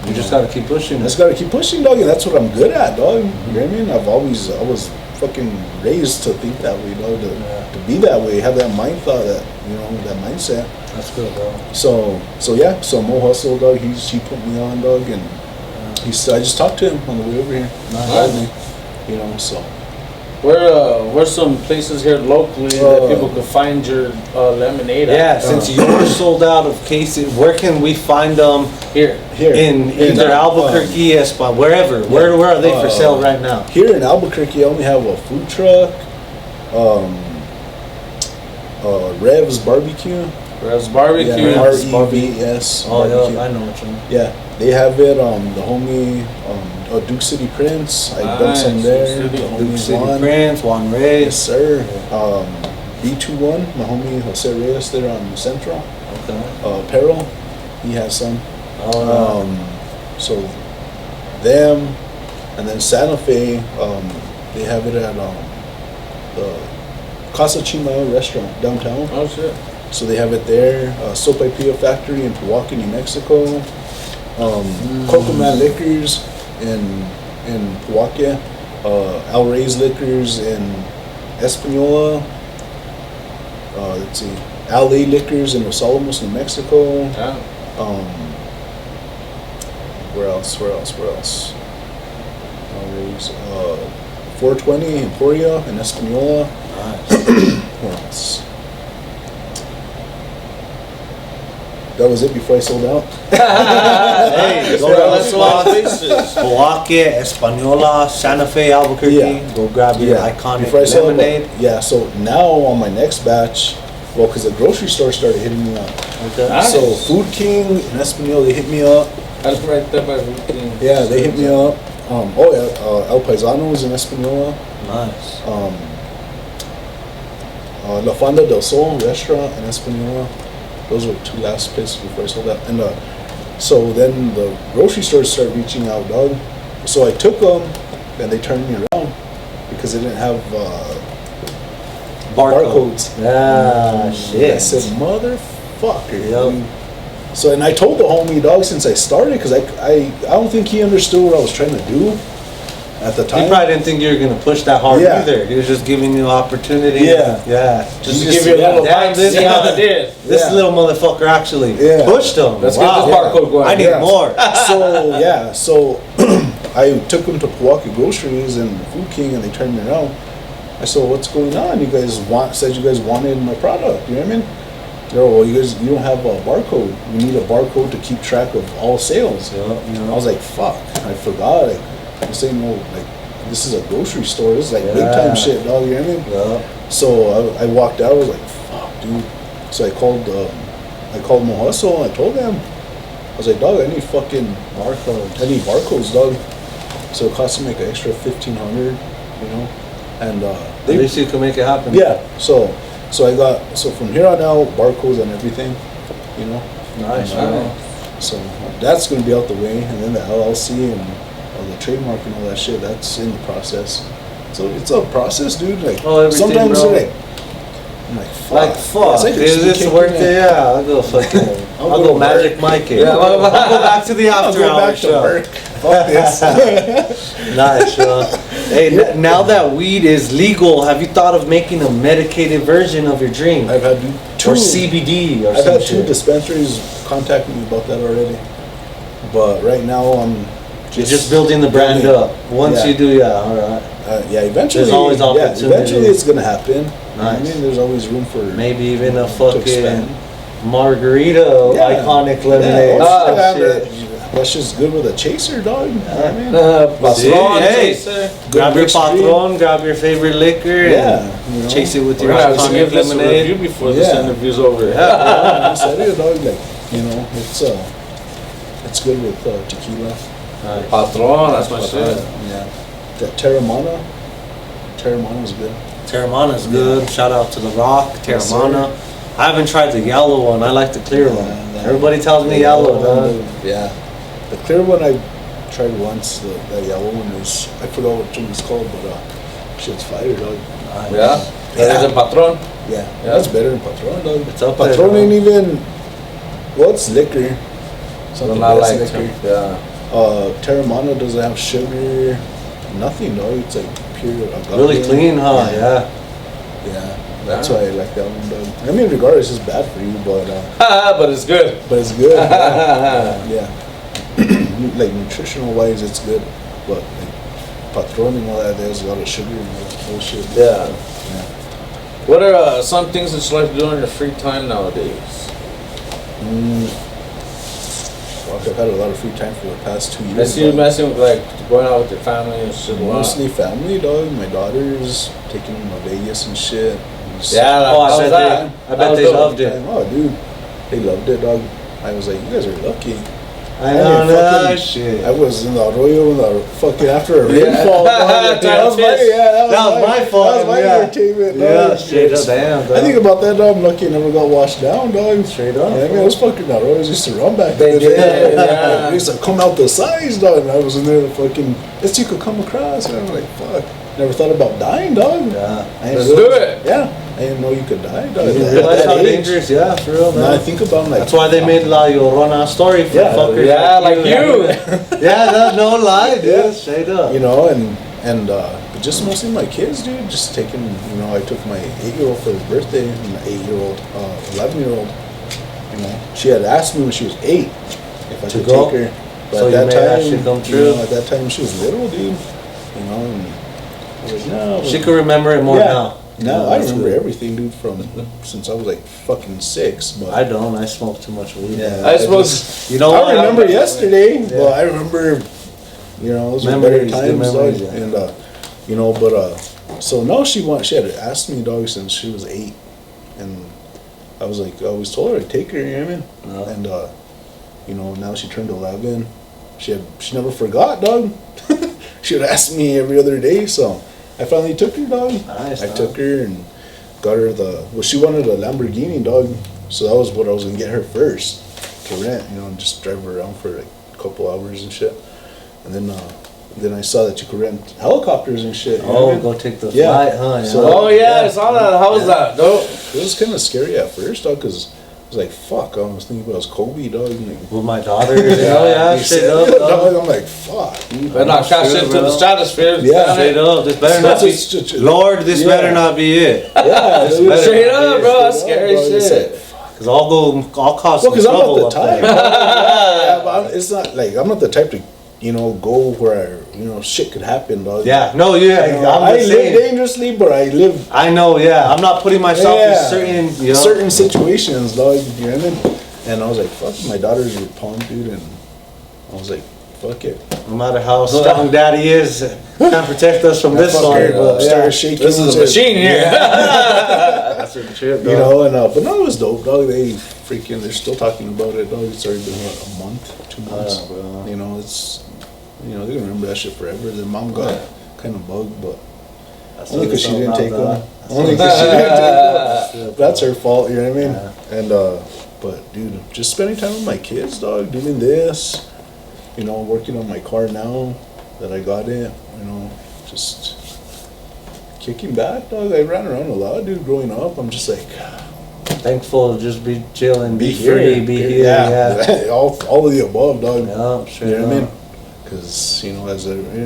You just gotta keep pushing I it. just gotta keep pushing, dog, and that's what I'm good at, dog. You know what I mean? I was fucking raised to think that way, dog, to be that way, have that mind thought, that, you know, that mindset. That's good, bro. So yeah, so Mo Hustle, dog, he put me on, dog, and I just talked to him on the way over here. Called me, you know, so. Where's some places here locally that people could find your lemonade Yeah, at? since you're sold out of cases, where can we find them Here. Here in either Albuquerque, Espanola, wherever? Where are they for sale right now? Here in Albuquerque, I only have a food truck, Rev's Barbecue. Rev's Barbecue. Yeah, REVS. Oh, Barbecue. yeah, I know what you mean. Yeah, they have it. The homie, Duke City Prince. I've done some Nice, there. Duke The City. Duke homie City Juan. Prince, Juan Reyes. Yes, sir. B21, my homie Jose Reyes there on Central. Okay. Peril, he has some. Oh, So them, and then Santa Fe, they have it at the Casa Chimao restaurant downtown. Oh shit. So they have it there. Sopapilla Factory in Pewaukee, New Mexico. Coco Man Liquors in Pewaukee. El Rey's Liquors in Espanola. Let's see. LA Liquors in Los Alamos, New Mexico. Yeah. Where else? Always, 420 Emporia in Espanola. nice. Where else? That was it before I sold out. Hey, go Yeah, to that's the a lot of spots. places. Pewaukee, Espanola, Santa Fe, Albuquerque. Yeah. Go grab your iconic Before I sold lemonade. out. Yeah, so now on my next batch, well, because the grocery store started hitting me up. Okay. Nice. So Food King in Espanola, they hit me up. That's right there by routine. Yeah, they hit me up. El Paisano's in Espanola. Nice. La Fonda del Sol restaurant in Espanola. Those were two last places before I sold out. And so then the grocery stores started reaching out, dog. So I took them, and they turned me around because they didn't have barcodes. Yeah, I shit. said, motherfucker. Yep. dude." So, and I told the homie, dog, since I started, because I don't think he understood what I was trying to do at the He time. probably didn't think you were gonna push that hard Yeah. either. He was just giving you opportunity. Yeah. Yeah. Just to You give you a little damn, bite, this see how guy- they did. This Yeah. little motherfucker actually Yeah. pushed him. Let's Wow. get this barcode going. I need Yeah. more. So I took them to Pewaukee Groceries and Food King, and they turned me around. I said, "What's going on? You guys said you guys wanted my product. You know what I mean?" They're, "Well, you don't have a barcode. We need a barcode to keep track of all sales." Yeah, I was like, "Fuck, I forgot." Like, I'm saying, "No, like this is a grocery store. This is like big Yeah. time shit, dog." You know what I mean? Yeah. So I walked out. I was like, "Fuck, dude." So I called Mo Hustle, and I told them, I was like, "Dog, I need fucking Barcodes. I need barcodes, dog." So it cost me like an extra 1,500, you know, and At least you can make it happen. yeah. So from here on out, barcodes and everything, you know. Nice. And, man. So that's gonna be out the way, and then the LLC and the trademark and all that shit, that's in the process. So it's a process, dude. Like Oh, everything, sometimes bro. I'm like, fuck. Like fuck, It's like a is this chicken worth cake, it? man. Yeah, I'll go fucking. I'll go go to Magic Mike it. Yeah, I'll go back to the I'll after go hour back to show. work. Fuck this. Nice, Hey, now that weed is legal, have you thought of making a medicated version of your drink? I've had two Or CBD or I've some had two shit? dispensaries contact me about that already, but right now I'm You're just building the brand building. up. Once Yeah. you do, yeah, alright. Eventually. There's always opportunity. Eventually it's gonna happen. I Nice. mean, there's always room for Maybe even a to fucking expand. margarita iconic lemonade. Shit. That's just good with a chaser, dog. You know what I mean? See, Patron, hey, chaser. grab your mixed drink. patron, grab your favorite liquor, Yeah, and you know. chase it with We're your gonna have to iconic give this a review lemonade. before this Yeah. interview's over. Yeah, I'm serious, dog. Like, you know, it's good with tequila. Nice. Patron, that's my shit. Yeah. That Terramana. Terramana's good. Terramana's good. Shout out to The Rock, Yes, Terramana. I haven't tried the yellow one. I like the clear one. Everybody tells me yellow, dog. Yeah. The clear one I tried once. The yellow one is, I forgot what one it's called, but shit's fire, dog. Nice. Yeah? That is a Patron? Yeah. That's better than Patron, dog. It's up there, Patron dog. ain't even, well, it's liquor. Something Not that's like, liquor. yeah. Terramana doesn't have sugar, nothing, dog. It's like pure agave. Really clean, huh? Yeah. Yeah. That's why I like that one, dog. I mean, regardless, it's bad for you, but But it's good. it's good. Yeah. Like nutritional wise, it's good, but like Patron and all that, there's a lot of sugar and all that bullshit. Yeah. Yeah. What are some things that you like to do in your free time nowadays? Fuck, I've had a lot of free time for the past 2 years. Messing, dog. messing with like going out with your family and shit. Mostly family, dog. My daughter's taking them to Vegas and shit. Yeah, Oh, how's I bet that? they How's they it? loved it. Oh, dude, they loved it, dog. I was like, you guys are lucky. I mean, know that fucking- shit. I was in the arroyo in the fucking after a Yeah. rainfall. Dog. That was my, That was my fault, That was my yeah. entertainment, Yeah, dog. straight up, damn, dog. I think about that, dog. I'm lucky I never got washed down, dog. Straight up. Yeah, I mean, those fucking arroyos used to run back They in the day. did, yeah. They used to come out the sides, dog. And I was in there fucking, this you could come across. And I'm like, fuck. Never thought about dying, dog. Yeah. I didn't Let's realize- do it. Yeah. I didn't know you could die, dog. You At realize that how age. dangerous? Yeah, for real, Now I man. think about like That's why they made La Llorona story for Yeah, fuckers. Yeah, like you. Yeah, that's no lie, dude. Yeah. Straight up. you know, and but just mostly my kids, dude. Just taking, you know, I took my 8-year-old for his birthday, and my 8-year-old, 11-year-old. You know, she had asked me when she was 8 if I To could go? take her. But So at you that made time, that shit come you true? know, at that time she was little, dude. You know, and I was like, no. She can remember it more now. No, Yeah, I that's remember good. everything, dude, from since I was like fucking 6. But I don't. I smoke too much weed. Yeah. I suppose. You know what? I remember I- yesterday. Well, I remember, you know, those were better Memories, good times, memories, dog. yeah. And you know, but so no, she had asked me, dog, since she was 8, and I was like, I always told her I'd take her, you know what I mean? No. And you know, now she turned 11. She never forgot, dog. She would ask me every other day, so I finally took her, dog. Nice, I dog. took her and got her she wanted a Lamborghini, dog. So that was what I was gonna get her first to rent, you know, and just drive her around for like a couple hours and shit. And then I saw that you could rent helicopters and shit. You know what I Oh, mean? go take the Yeah. flight, huh? Yeah. So- Oh yeah, Yeah. I saw that. How was Yeah. that? Dope. It was kind of scary at first, dog, because I was like, fuck. I was thinking about Kobe, dog. And like, With my daughter, you know, yeah, you straight said up, it, dog. dog. I'm like, fuck. Dude. Better not crash Sure, into bro. the stratosphere. Yeah. Straight up, this better not be. Lord, this Yeah. better not be it. Yeah, dude. better Straight not up, be bro. it. That's scary Dog, it's shit. like, Cause I'll cause well, some because I'm trouble not up the type. there. Yeah, but it's not like I'm not the type to, you know, go where shit could happen, dog. Yeah, no, yeah, You know, I'm I the live same. dangerously, but I live I know, yeah. I'm not putting myself in certain, you know. certain situations, dog. You know what I mean? And I was like, fuck, my daughter's your palm, dude, and I was like, fuck it. No matter how strong daddy is, can't protect us from this one. Fucker, But yeah, started shaking. This is a machine here. that's a trip, You know, and but no, it was dope, dog. They're still talking about it, dog. It's already been what, a month, 2 months. bro. You know, they're gonna remember that shit forever. Their mom got kind of bugged, but That's only because she something didn't take about them. Only because she didn't take them. That's her fault. You know what I mean? Yeah. And but dude, just spending time with my kids, dog. Doing this, you know, working on my car now that I got it. You know, just kicking back, dog. I ran around a lot, dude. Growing up, I'm just like. Thankful to just be chilling, be here, free, be here. Yeah. all of the above, dog. Yeah, You straight know what I mean? up. Because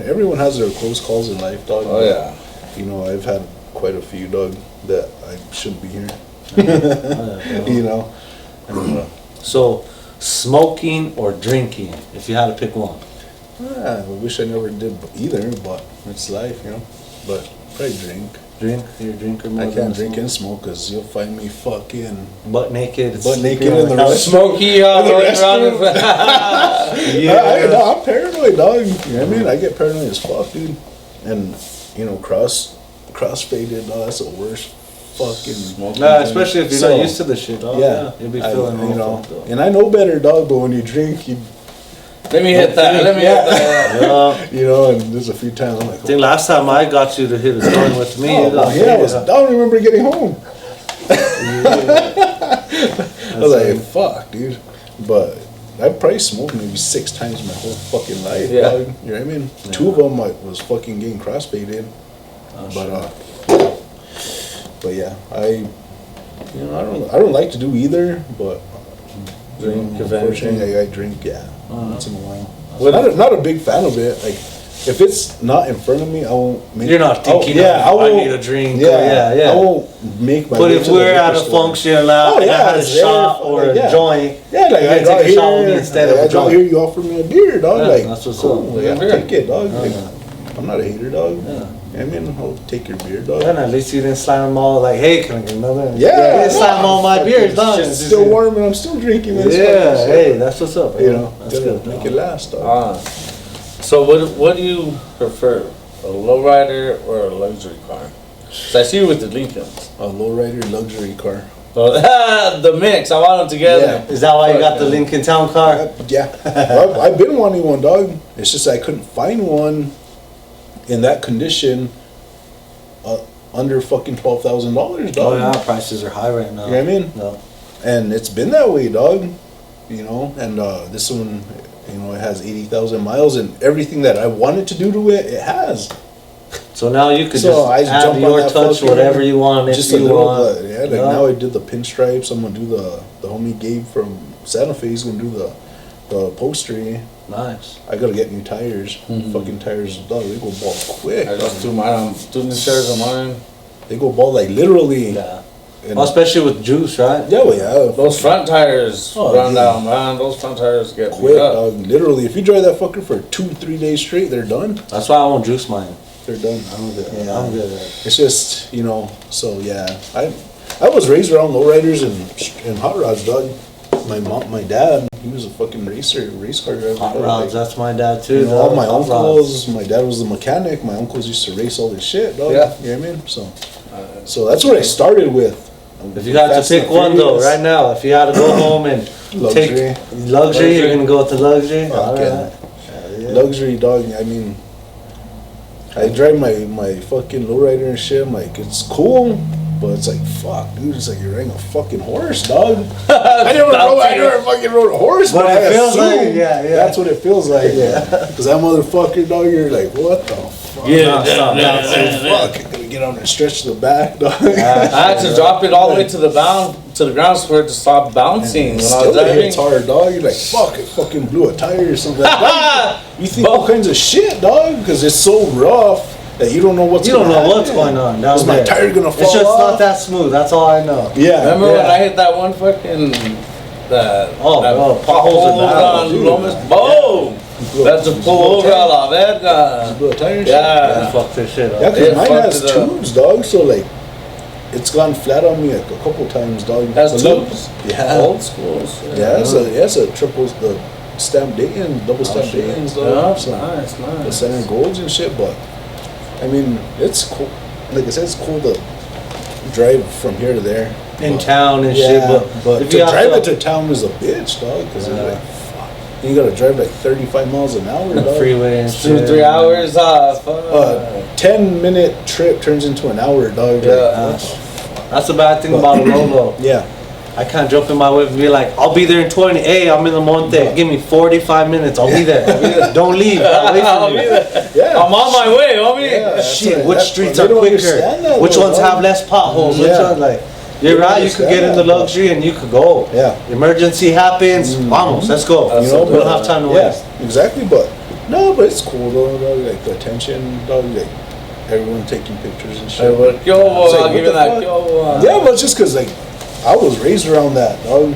everyone has their close calls in life, dog. Oh yeah. You know, I've had quite a few, dog, that I shouldn't be here. Oh, yeah, bro. You know. And, So, smoking or drinking, if you had to pick one. I wish I never did either, but it's life, you know. but probably drink. Drink? You're a drinker more I than can't a drink smoker? and smoke because you'll find me fucking Butt naked. Butt naked sleeping in on the couch. restroom. Smokey running around. Yeah. I'm paranoid, dog. You know what I mean? I get paranoid as fuck, dude. And you know, cross-faded, dog. That's the worst fucking. Nah, especially if you're So, not used to the shit, dog. Yeah, You'll be feeling you know. fucked up. And I know better, dog. But when you drink, you Let me hit that. Let me hit that. Yeah. you know. And there's a few times I'm like, I think last time I got you to hit a joint with me, oh, you got yeah, I don't remember getting home. I was like, right. fuck, dude. But I probably smoked maybe 6 times my whole fucking life, Yeah. dog. You know what I mean? 2 of them I was fucking getting crossfaded. But yeah, I don't like to do either, but Drink, if unfortunately I drink, once in a while. What- Not a big fan of it. Like, if it's not in front of me, I won't make. You're not thinking, I I need a drink. Yeah, Yeah. I won't make my. But way if to the we're liquor at a store. function now, and I had a it's there, shot or like, a joint, Yeah, like you I can got take a here, shot with me instead of a I got joint. here, you offer me a beer, dog. Yeah, like, that's what's cool, up. like, Yeah, I'll beer. take it, dog. Yeah. Like, I'm not a hater, dog. Yeah. I mean, I'll take your beer, dog. then at least you didn't slam them all like, hey, can I get another? Yeah, You didn't slam all my beers, dog. Shit's still warm and I'm still drinking this. Yeah, fucking hey, shit. that's what's up. You know, that's gotta good. make it last, dog. So what do you prefer, a lowrider or a luxury car? So I see you with the Lincolns. A lowrider luxury car. Well, the mix, I want them together. Is that why you got the Lincoln Town car? Yeah, I've been wanting one, dog. It's just I couldn't find one in that condition under fucking $12,000, dog. Oh yeah, prices are high right now. You know what I mean? No. And it's been that way, dog. You know, and this one, you know, it has 80,000 miles, and everything that I wanted to do to it, it has. So now you could So I just add jump on your that touch, fucking- whatever you want, if Just a you little want. bit, yeah. Like now I did the pinstripes. I'm gonna do the homie Gabe from Santa Fe. He's gonna do the upholstery. Nice. I gotta get new tires. Fucking tires, dog. They go bald quick. I just do mine, do the shares of mine. They go bald like literally. Yeah. And- Well, especially with juice, right? yeah, well, yeah. Those front tires Oh, run yeah. down, man. Those front tires get Quick, beat up. dog. Literally, if you drive that fucker for 2-3 days straight, they're done. That's why I won't juice mine. They're done. I'm good. Yeah. I'm good. It's just, you know, so yeah. I was raised around lowriders and hot rods, dog. My dad, he was a fucking race car driver. Hot dog. rods, Like, that's my dad too. you know, all my Hot rods. uncles, my dad was the mechanic. My uncles used to race all this shit, dog. Yeah. You know what I mean? So that's what I started with. If you had to Fast and pick one though, Furious. right now, if you had to go home and Luxury. take luxury, you're gonna go with the luxury. Fuck All yeah. right. Yeah. Luxury, dog. I mean, I drive my fucking lowrider and shit. I'm like, it's cool, but it's like, fuck, dude. It's like you're riding a fucking horse, dog. I never fucking rode a horse, But but it I feels assume like it, yeah. that's what it feels like. Yeah, because that motherfucker, dog. You're like, what the fuck? Yeah, stop, yeah, stop, yeah, yeah. Fuck, I'm gonna get on and stretch the back, dog. I had to drop it all the way to the ground for it to stop bouncing when I was Still, it driving. hits hard, dog. You're like, fuck, it fucking blew a tire or something. Like, you think all kinds of shit, dog, because it's so rough that you don't know what's You don't gonna know what's happen. going on down Is my there. tire gonna fall It's just off? not that smooth. That's all I know. Yeah. Remember when Yeah. I hit that one fucking that potholes pothole are bad, on dude. Lomas? Boom! That's a pull over a la verga. Blew a tire and Yeah. Fuck this shit up. Yeah, It because mine fucked has it up. tubes, dog, so like, it's gone flat on me like a couple times, dog. That's The little- tubes? Yeah. Old school shit. Yeah, it's a triple, the stamp Dayton, double stamp shit. Dayton's, Yeah, dog. So, nice, the nice. center golds and shit, but, I mean, it's cool. Like I said, it's cool to drive from here to there. In But- town and Yeah, shit, but but if to you have drive to- it to town is a bitch, dog, because Yeah. it's like, fuck. You gotta drive like 35 miles an hour, the dog. freeway and shit. 2-3 hours off. 10-minute trip turns into an hour, dog. Yeah. Like, That's the bad thing about a Lolo. yeah. I can't jump in my whip and be like, I'll be there in 20. Hey, I'm in the Monte. Give me 45 minutes. I'll be there. Don't leave. I'll wait I'll for be you. there. Yeah. I'm on my way, homie. Yeah, that's Shit, right. which That- streets they are don't quicker? understand that, Which though, ones dog. have less potholes? Which Yeah. one, like, you're They right, don't you could get in the understand that, luxury and you could go. Yeah. Emergency happens, vamos, let's go. That's You know, we don't have time to yeah, waste. exactly. But no, but it's cool though. Dog, like the attention, dog. Like everyone taking pictures and shit. Hey, what- Yo, It's like, I'll what give you the that. fuck? Yo, Yeah, but it's just because like I was raised around that, dog.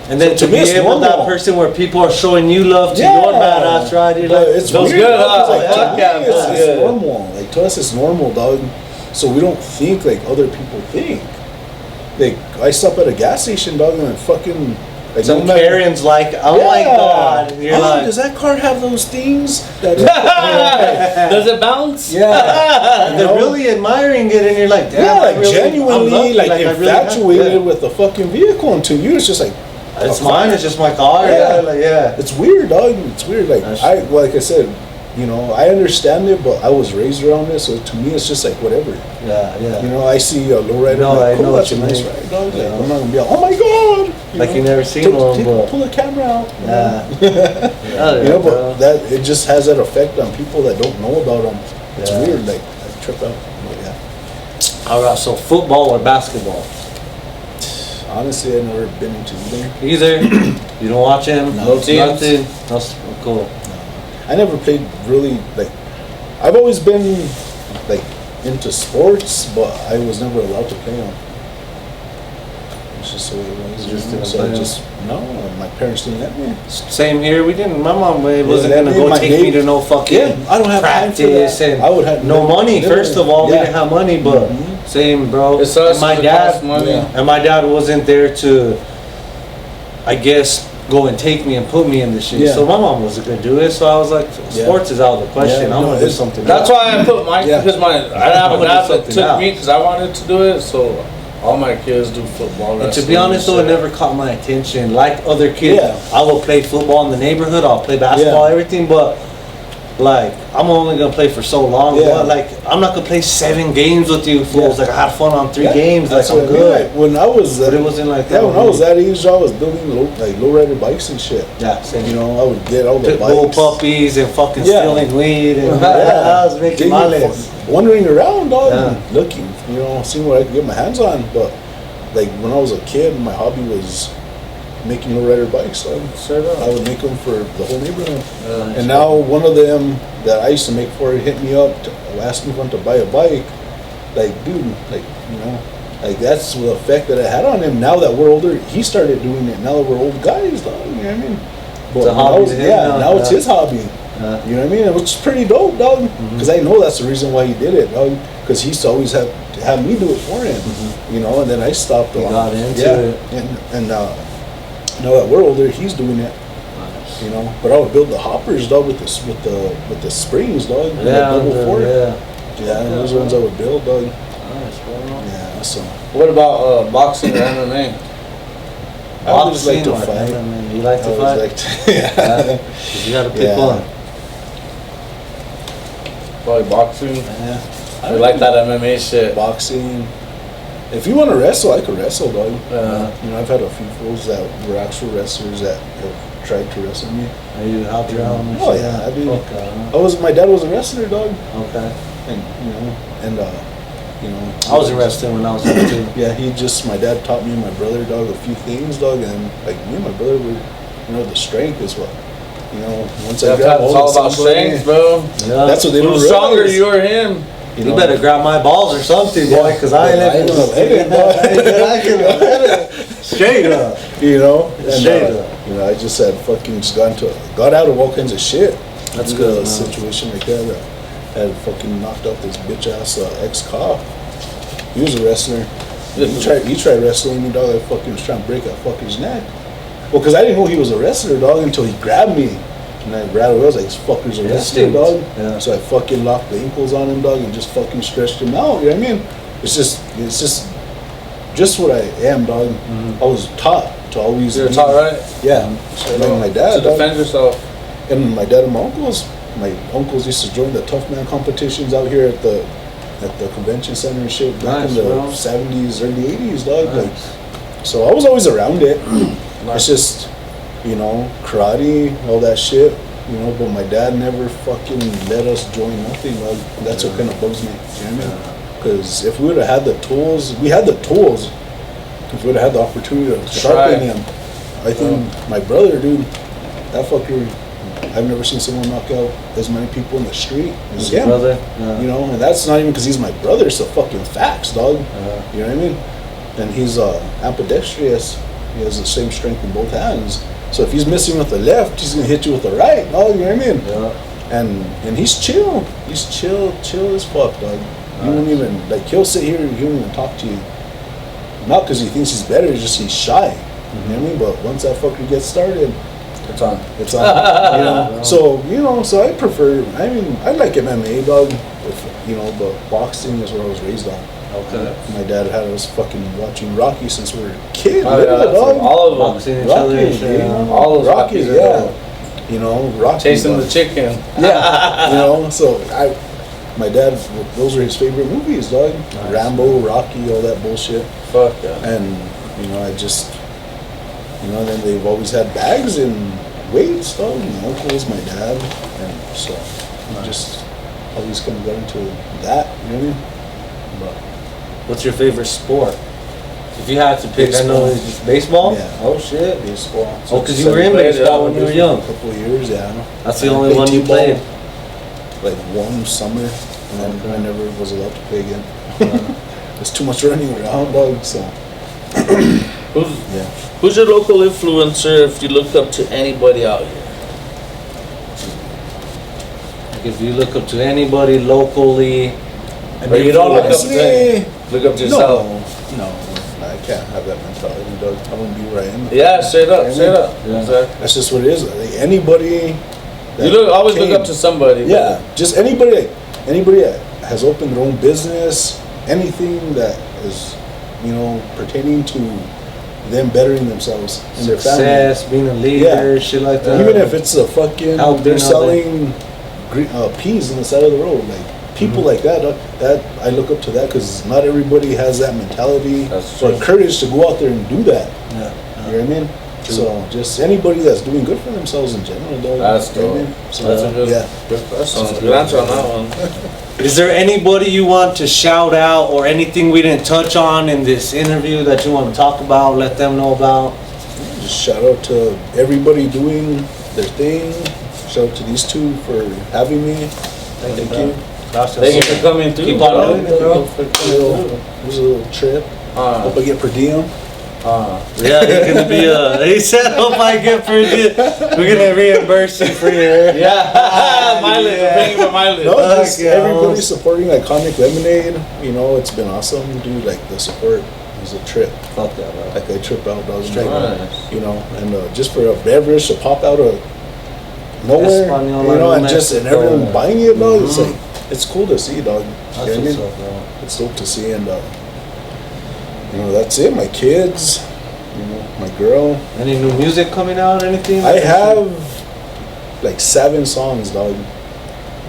And then So to to me, be it's able that normal. person where people are showing you love to Yeah. your badass ride, you're But like, it's feels weird, good, dog, 'cause, huh? like, to Fuck me, yeah, it's feels good. normal. Like like to us it's normal, dog. So we don't think like other people think. Like I stop at a gas station, dog, and I fucking like Some Karen's like, oh my god. And you're like, does that car have those things? That Does it bounce? yeah, they're really admiring it, and you're like, damn, yeah, like I'm genuinely, lucky, like I really infatuated have- with the fucking vehicle. And to you, it's just like It's mine. It's just my car. Yeah. Yeah, like, yeah. it's weird, dog. It's weird. Like like I said, you know, I understand it, but I was raised around it, so to me, it's just like whatever. Yeah, yeah. You know, I see a lowrider. No, like, I know that's what a you nice mean. ride, dog. Like, Yeah. I'm not gonna be like, oh my god. Like you never seen Take- one, but pull the camera out. yeah. You know, but that it just has that effect on people that don't know about them. It's Yeah. weird. Like I trip out. But yeah. All right, so football or basketball? Honestly, I've never been into either. Either. You don't watch him. No teams? Nothing. That's cool. I never played really like. I've always been like into sports, but I was never allowed to play them. It's just the way it was. Just didn't so play I 'em? just no. My parents didn't let me. Same here. We didn't. My mom wasn't that gonna made go my take me neighbor- to no fucking Yeah, I don't have time for practice that. and I would have no money. never- First of all, we yeah. didn't have money, but Mhm. same, bro. It sucks. And my 'cause it dad, costs money. Yeah. and my dad wasn't there to, I guess, go and take me and put me in this shit. Yeah. So my mom wasn't gonna do it. So I was like, Yeah. sports is out of the question. Yeah, I'm no, gonna do it's- something. That's else. why I put mine Yeah. because I didn't have a I'm gonna dad do that something took else. me because I wanted to do it. So all my kids do football. And to wrestling, be honest, though, it shit. never caught my attention. Like other kids, Yeah. I will play football in the neighborhood. I'll play basketball, Yeah. everything. But like, I'm only gonna play for so long. Yeah. But, like, I'm not gonna play 7 games with you fools. Yeah. Like, I had fun on 3 Yeah, games. Like, that's I'm what I mean. good. Like, when I was But it wasn't like yeah, that. when I was that age, I was building lowrider bikes and shit. Yeah, same. You know, I would get all the Pitbull bikes. puppies and fucking Yeah. stealing weed. And Yeah. I was making my list. Wandering around, dog, Yeah. looking, you know, seeing what I could get my hands on. But like when I was a kid, my hobby was making lowrider bikes. So I would make them for the whole neighborhood. And now one of them that I used to make for it hit me up, asked me if I wanted to buy a bike. Like, dude, like, you know, like that's the effect that it had on him. Now that we're older, he started doing it. Now that we're old guys, dog, you know what I mean? But It's a when I hobby was- to him yeah, now, now it's yeah. his hobby. You know what I mean? Which is pretty dope, dog. Because I know that's the reason why he did it, dog. Because he used to always have me do it for him. You know, and then I stopped. He got into it. And now that we're older, he's doing it. You know, but I would build the hoppers, dog, with the springs, dog. and the Yeah, double fork. yeah. Yeah, those ones I would build, dog. Nice, bro. Yeah, so What about boxing or MMA? I always like to Boxing, fight. man. You like I to always fight? like to, yeah. You gotta pick Yeah. one. Probably boxing. Yeah. I like that MMA shit. Boxing. If you want to wrestle, I could wrestle, dog. Yeah. You know, I've had a few fools that were actual wrestlers that have tried to wrestle me. Are you out there on Oh yeah, I do. Okay. My dad was a wrestler, dog, Okay. and you know, I was in wrestling when I was young too. Yeah, my dad taught me and my brother, dog, a few things, dog, and like me and my brother were, you know, the strength is what, you know, once I It's grab hold all of about somebody, strength, bro. Yeah. that's what they don't The stronger realize. you or him. You better grab my balls or something, boy, because I ain't I ain't gonna let it, dog. Straight up. You know, and, Straight up. you know, I just had fucking just got out of all kinds of shit. That's Due to good, a man. situation like that. Had fucking knocked out this bitch ass ex-cop. He was a wrestler. He tried wrestling me, dog. I fucking was trying to break that fucker's neck. Well, because I didn't know he was a wrestler, dog, until he grabbed me. And I grabbed him. I was like, this fucker's a wrestler, Instinct. dog. Yeah. So I fucking locked the ankles on him, dog, and just fucking stretched him out. You know what I mean? It's just what I am, dog. I was taught to always. You're be- taught right. Yeah. Like my dad, To dog. defend yourself. And my dad and my uncles used to join the tough man competitions out here at the convention center and shit back Nice, in the bro. 70s, early 80s, dog. Nice. Like, so I was always around it. It's just, you know, karate, all that shit, you know, but my dad never fucking let us join nothing, dog. That's what kind of bugs me, you know what I mean? Because if we would have had the tools, we had the tools. If we would have had the opportunity to sharpen him, I think my brother, dude, that fucker, I've never seen someone knock out as many people in the street as Your him. brother? Yeah. You know, and that's not even because he's my brother. It's the fucking facts, dog. You know what I mean? And he's ambidextrous. He has the same strength in both hands. So if he's missing with the left, he's gonna hit you with the right, dog. You know what I mean? Yeah. And he's chill. He's chill as fuck, dog. He won't even, like, he'll sit here, he won't even talk to you. Not because he thinks he's better, it's just he's shy. You know what I mean? But once that fucker gets started, It's on. it's on. You know? So I prefer, I mean, I like MMA, dog. You know, but boxing is what I was raised on. Okay. My dad had us fucking watching Rocky since we were kids. Oh, yeah, dog. all of them. Boxing each Rocky, other and shit. you know, All those Rocky, Rockies are yeah. dope. You know, Rocky. Chasing dog. the chicken. Yeah, you know, so my dad, those were his favorite movies, dog. Nice. Rambo, Rocky, all that bullshit. Fuck yeah. And, you know, then they've always had bags and weights, dog. My uncle's my dad. And so I just always kind of got into that, you know what I mean? But What's your favorite sport? If you had to pick, I know it's just baseball. Yeah. Oh shit. baseball. Oh, because you were in baseball when you were young. A couple of years, yeah. That's the I only played one you t-ball, played. Like one summer, and then Okay. I never was allowed to play again. There's too much running around, dog. So yeah. Who's your local influencer if you looked up to anybody out here? Like if you look up to anybody locally, Or you don't look up Honestly, to look up to yourself? No, I can't have that mentality, dog. I want to be where I am. Yeah, straight up, straight up. Yeah. Exactly. That's just what it is. Like anybody. that You always look came- up to somebody. Yeah, just anybody that has opened their own business, anything that is, you know, pertaining to them bettering themselves and their family. success, being a leader, Yeah. shit like that. Even if it's a fucking, Helping they're others. selling peas on the side of the road, like people like that. That I look up to that because not everybody has that mentality That's or true. courage to go out there and do that. Yeah. You know what I mean? True. So just anybody that's doing good for themselves in general, dog. That's you know what I dope. mean? So, That's a good, yeah. good question. Good answer on that one. Is there anybody you want to shout out or anything we didn't touch on in this interview that you want to talk about, let them know about? Just shout out to everybody doing their thing. Shout out to these two for having me. Thank you. Gracias. Thank you for coming through. Keep on bro. doing it, bro. It was a little trip. Hope I get per diem. Yeah, you're gonna be he said, hope I get for it. We're gonna reimburse you for your. Yeah, mileage. Yeah. We're paying for mileage. No, just yeah. everybody supporting Iconic Lemonade. You know, it's been awesome, dude. Like the support was a trip. Fuck that, bro. Like I tripped out, dog. Straight Like, up. you know, and just for a beverage to pop out of nowhere, Espanola, you know, and Mexico. everyone buying it, dog. It's like it's cool to see, dog. You know That's what I what's mean? up, bro. It's dope to see, and you know, that's it. My kids, you know, my girl. Any new music coming out? Anything? I have like 7 songs, dog.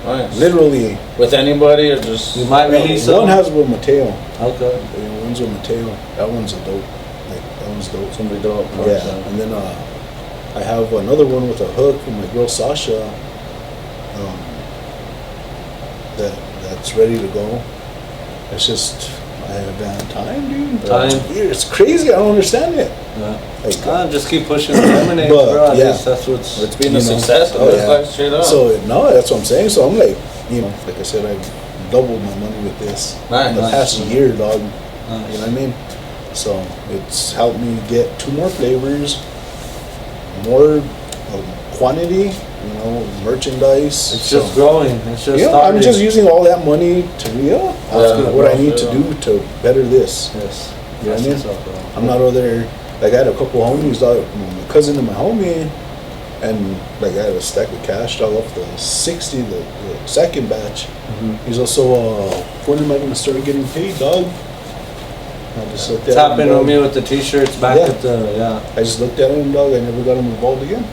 Nice. Literally. With anybody or just? You might release some. One has with Mateo. Okay. You know, one's with Mateo. That one's a dope. Like that one's dope. Somebody dope. Yeah, and then I have another one with a hook from my girl Sasha. That's ready to go. It's just I haven't had time, dude. Time. It's weird. It's crazy. I don't understand it. Yeah. Like, Just keep pushing the lemonade, But, bro. I yeah. guess that's what's. It's been You a know. success. Oh, It's yeah. like straight up. so no, that's what I'm saying. So I'm like, you know, like I said, I've doubled my money with this Nice. in the past year, dog. Nice. You know what I mean? So it's helped me get 2 more flavors, more quantity, you know, merchandise. It's So, just growing. It's just you know, I'm starting. just using all that money to what I need to Yeah. do to better this. Yes. You know what I That's mean? what's up, bro. I'm not over there. Like I had a couple homies, dog, my cousin and my homie, and like I had a stack of cash, dog, off the 60, the second batch. He's also, when am I gonna start getting paid, dog? I just looked at It's him, happened dog. with me with the t-shirts back Yeah. at the, yeah. I just looked at him, dog. I never got him involved again.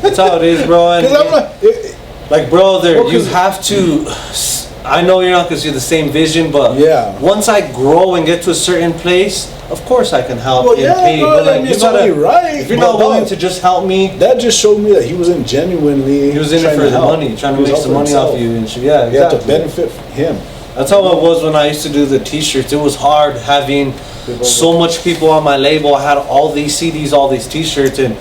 That's how it is, bro. And Cause I'm like, like, bro, there, Well, you 'cause- have to, I know you're not gonna see the same vision, but Yeah. once I grow and get to a certain place, of course I can help well, and yeah, pay. dog, But I like, mean, you it's gotta, only right. if you're but, not willing dog, to just help me, that just showed me that he wasn't genuinely. he was in it trying for to the help. money, trying to He was make out some for money off himself. you and shit. Yeah, You have to exactly. benefit him. That's how it was when I used to do the t-shirts. It was hard having so much people on my label. I had all these CDs, all these t-shirts, and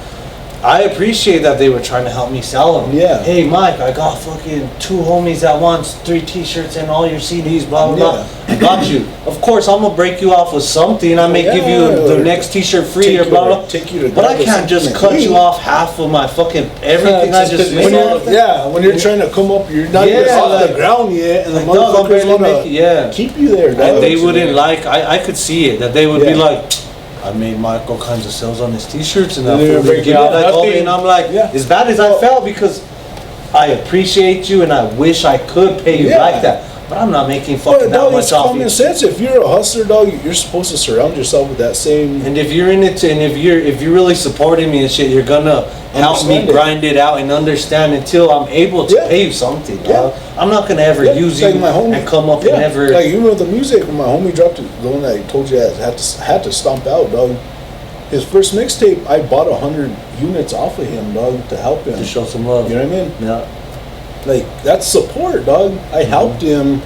I appreciate that they were trying to help me sell them. Yeah. Hey, Mike, I got fucking 2 homies at once, 3 T-shirts and all your CDs, blah, blah, blah. I got you. Of course, I'm going to break you off with something. I may give you the next T-shirt free or blah, blah. But I can't just cut you off half of my fucking everything I just made. When you're trying to come up, you're not even off the ground yet, and the motherfuckers want to keep you there. And they wouldn't like, I could see it, that they would be like, I made Mike all kinds of sales on his T-shirts and and I'm like, as bad as I felt, because I appreciate you and I wish I could pay you like that, but I'm not making fucking that much off you. Common sense. If you're a hustler, dog, you're supposed to surround yourself with that same. And if you're in it, and if you're really supporting me and shit, you're gonna help me grind it out and understand until I'm able to pay you something. I'm not gonna ever use you and come up and ever. Like, you know, the music when my homie dropped it, the one that I told you I had to stomp out, dog. His first mixtape, I bought 100 units off of him, dog, to help him. To show some love. You know what I mean? Yeah. Like, that's support, dog. I helped him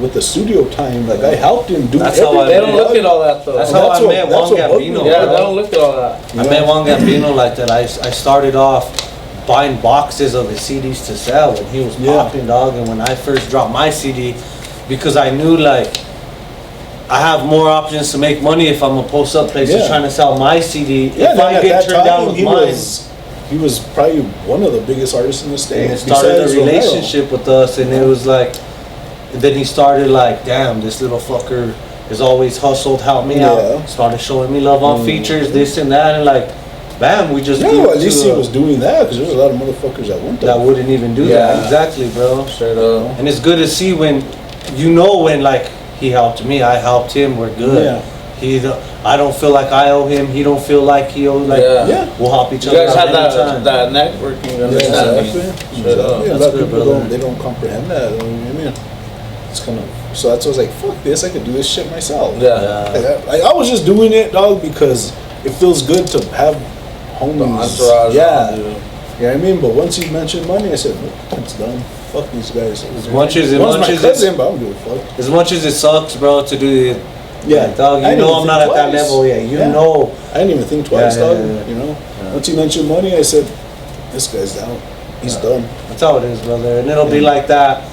with the studio time. Like, I helped him do everything. They don't look at all that, though. That's how I met Juan Gambino. Yeah, they don't look at all that. I met Juan Gambino like that. I started off buying boxes of his CDs to sell, and he was popping, dog. And when I first dropped my CD, because I knew, like, I have more options to make money if I'm a post-up places trying to sell my CD. If I get turned down with mine. He was probably one of the biggest artists in the state. And it started a relationship with us, and it was like, then he started like, damn, this little fucker has always hustled, helped me out. Started showing me love on features, this and that, and like, bam, we just well, at least he was doing that, because there's a lot of motherfuckers that wouldn't even do that. Exactly, bro. Straight up. And it's good to see when, you know, when like he helped me, I helped him, we're good. I don't feel like I owe him. He don't feel like he owes. Like, we'll help each other. You guys have that networking understanding. A lot of people don't comprehend that. I mean, it's kind of, so that's why I was like, fuck this, I could do this shit myself. Like, I was just doing it, dog, because it feels good to have homies. You know what I mean? But once you mentioned money, I said, it's done. Fuck these guys. As much as it sucks, bro, to do dog, you know I'm not at that level yet. You know. I didn't even think twice, dog. You know? Once you mentioned money, I said, this guy's down. He's done. That's how it is, brother. And it'll be like that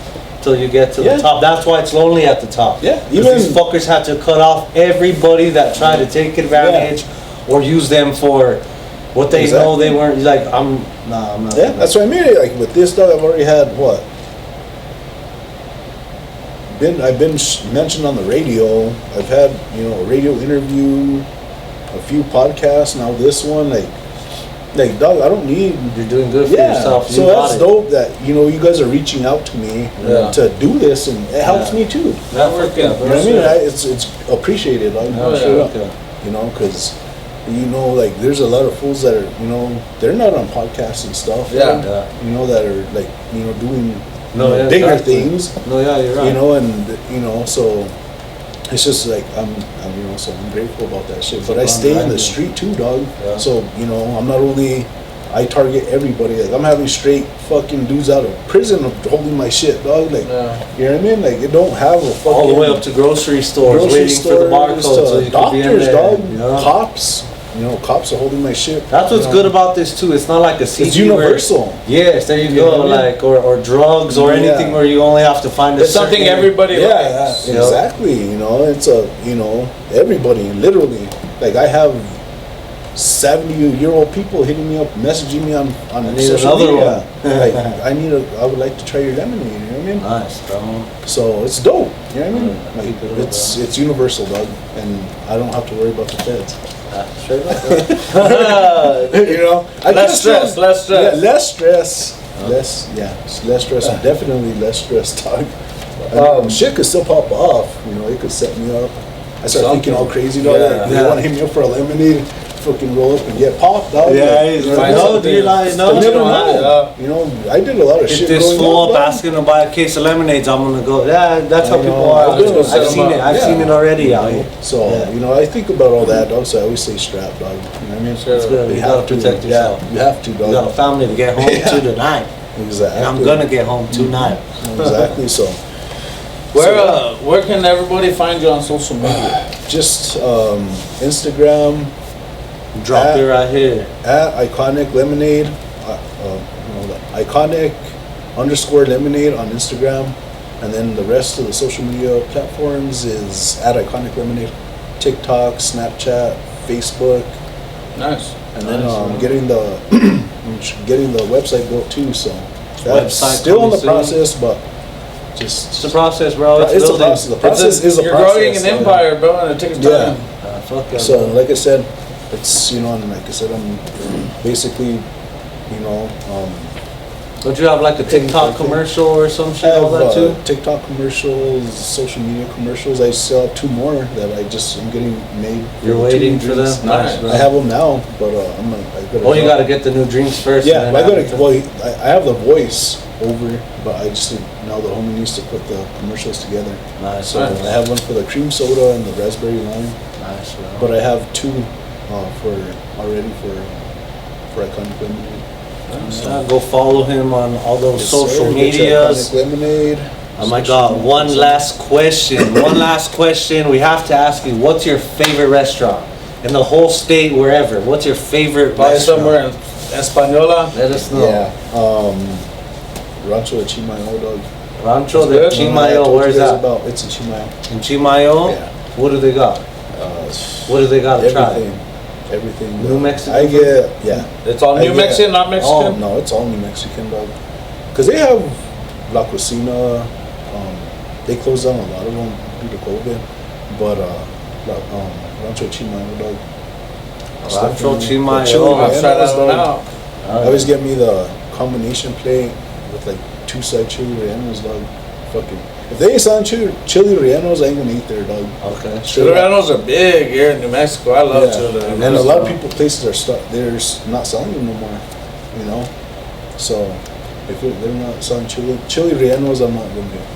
till you get to the top. That's why it's lonely at the top. Yeah. Even these fuckers had to cut off everybody that tried to take advantage or use them for what they know they weren't. Like, I'm not. Yeah, that's what I mean. Like, with this, dog, I've already had, what? I've been mentioned on the radio. I've had, you know, a radio interview, a few podcasts. Now this one, like, dog, I don't need. You're doing good for yourself. So that's dope that, you know, you guys are reaching out to me to do this, and it helps me too. Network, you know what I mean? It's appreciated. You know, because, you know, like, there's a lot of fools that are, you know, they're not on podcasts and stuff. You know, that are, like, you know, doing bigger things. You're right. You know, and, you know, so it's just like, I'm you know, so I'm grateful about that shit. But I stay in the street too, dog. So, you know, I'm not only, I target everybody. Like, I'm having straight fucking dudes out of prison holding my shit, dog. Like, you know what I mean? Like, it don't have a fucking, all the way up to grocery stores waiting for the barcode, so you doctors, dog, cops. You know, cops are holding my shit. That's what's good about this too. It's not like a CD. It's universal. Yes, there you go. Like, or drugs or anything where you only have to find it's something everybody likes. Exactly. You know, it's a, you know, everybody, literally. Like, I have 70-year-old people hitting me up, messaging me on social media. Like, I would like to try your lemonade. You know what I mean? Nice, bro. So it's dope. You know what I mean? Like, it's universal, dog, and I don't have to worry about the feds. Straight up, you know, less stress. Yeah, less stress. Less stress. Definitely less stress, dog. Shit could still pop off. You know, it could set me up. I start thinking all crazy, dog. Like, they want to hit me up for a lemonade. Fucking roll up and get popped, dog. He's like, no, dude, no, never know. You know, I did a lot of shit. If this fool up asking to buy a case of lemonades, I'm gonna go. Yeah, that's how people are. I've seen it. I've seen it already out here. So you know, I think about all that, dog. So I always stay strapped, dog. You know what I mean? It's good. You gotta protect yourself. You have to, dog. You got a family to get home to tonight. Exactly. And I'm gonna get home tonight. Exactly. So. Where can everybody find you on social media? Just Instagram, Drop it right here. At Iconic Lemonade, the Iconic _ Lemonade on Instagram, and then the rest of the social media platforms is at Iconic Lemonade, TikTok, Snapchat, Facebook. Nice. And then getting the getting the website built too. So that's Website still in the coming process, but just It's a process, bro. it's a process. The process is a You're process. growing an empire, bro, and it takes time. Fuck yeah, So bro. like I said, it's and like I said, I'm basically, Don't you have like a TikTok commercial or some shit, all that too? TikTok commercials, social media commercials. I still have 2 more that I'm getting made. You're the waiting two for drinks. them? Nice, bro. I have them now, but I gotta. Oh, you gotta get the new drinks first. Yeah, and I then gotta. after- Well, I have the voice over, but I just now the homie needs to put the commercials together. Nice, So nice. I have one for the cream soda and the raspberry lime, Nice, bro. but I have 2 for Iconic Lemonade. Yeah, go follow him on all those Yes, social sir. Get your medias. Iconic Lemonade. Oh my God! One last question. One last question. We have to ask you: what's your favorite restaurant in the whole state, wherever? What's your favorite Probably restaurant? somewhere in Espanola. Let us know. Yeah. Rancho de Chimayo, dog. Rancho de Good. I Chimayo. told Where's you guys that? about it's in Chimayo. In Chimayo. Yeah. What do they got? What do they got to try? Everything. New Mexican I get, It's all I New get- Mexican, not Mexican. Oh, no, it's all New Mexican, dog. Because they have La Cocina. They closed down a lot of them due to COVID. But Rancho Chimayo, dog. Rancho The Chimayo. chili I'll try that rellenos, one dog. out. I always get me the combination plate with like 2 side chili rellenos, dog. Fucking. If they ain't selling chili rellenos, I ain't gonna eat there, dog. Okay. Churros are big here in New Mexico. I love churros. And a lot of places are they're not selling them no more, So if they're not selling chili rellenos, I'm not gonna get.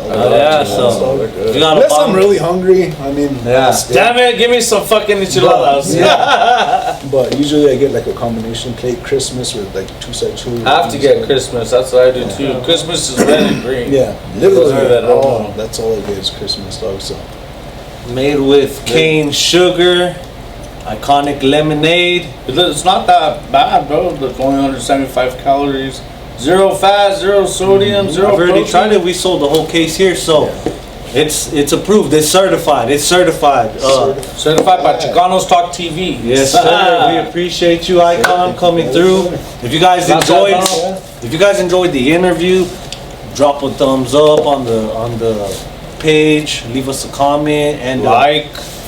Yeah, so if you got a unless I'm bomb- really hungry, I mean, Yeah. Damn it, give me some fucking enchiladas. But usually I get like a combination plate Christmas with like 2 side chili. I have to get Christmas. That's what I do too. Christmas is red and green. Yeah, literally. Those are that all. That's all I get is Christmas, dog. So Made with cane sugar, Iconic Lemonade. It's not that bad, bro. It's only 175 calories. 0 fat, 0 sodium, 0 I've already protein. tried it. We sold the whole case here, so it's approved. It's certified. It's certified. Certified by Chicanos Talk TV. Yes, sir. We appreciate you, Icon, coming through. If you guys enjoyed the interview, drop a thumbs up on the page. Leave us a comment and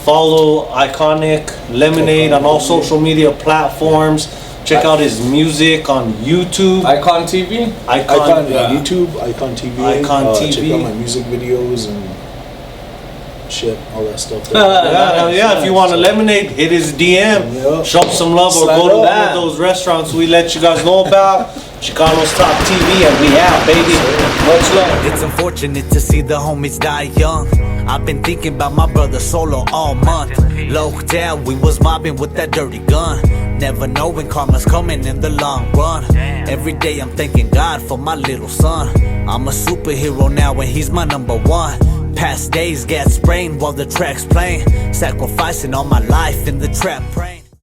follow Iconic Lemonade on all social media platforms. Check out his music on YouTube. Icon TV. Icon YouTube, Icon TV. Icon TV. Check out my music videos and shit, all that stuff. Yeah. If you want a lemonade, hit his DM. Yeah. Show him some love or Slide go to up. one of those restaurants we let you guys know about. Chicanos Talk TV, and we out, baby. Much love. It's unfortunate to see the homies die young. I've been thinking about my brother Solo all month. Low down, we was mobbing with that dirty gun. Never knowing karma's coming in the long run. Every day I'm thanking God for my little son. I'm a superhero now and he's my #1. Past days get sprained while the track's playing. Sacrificing all my life in the trap praying.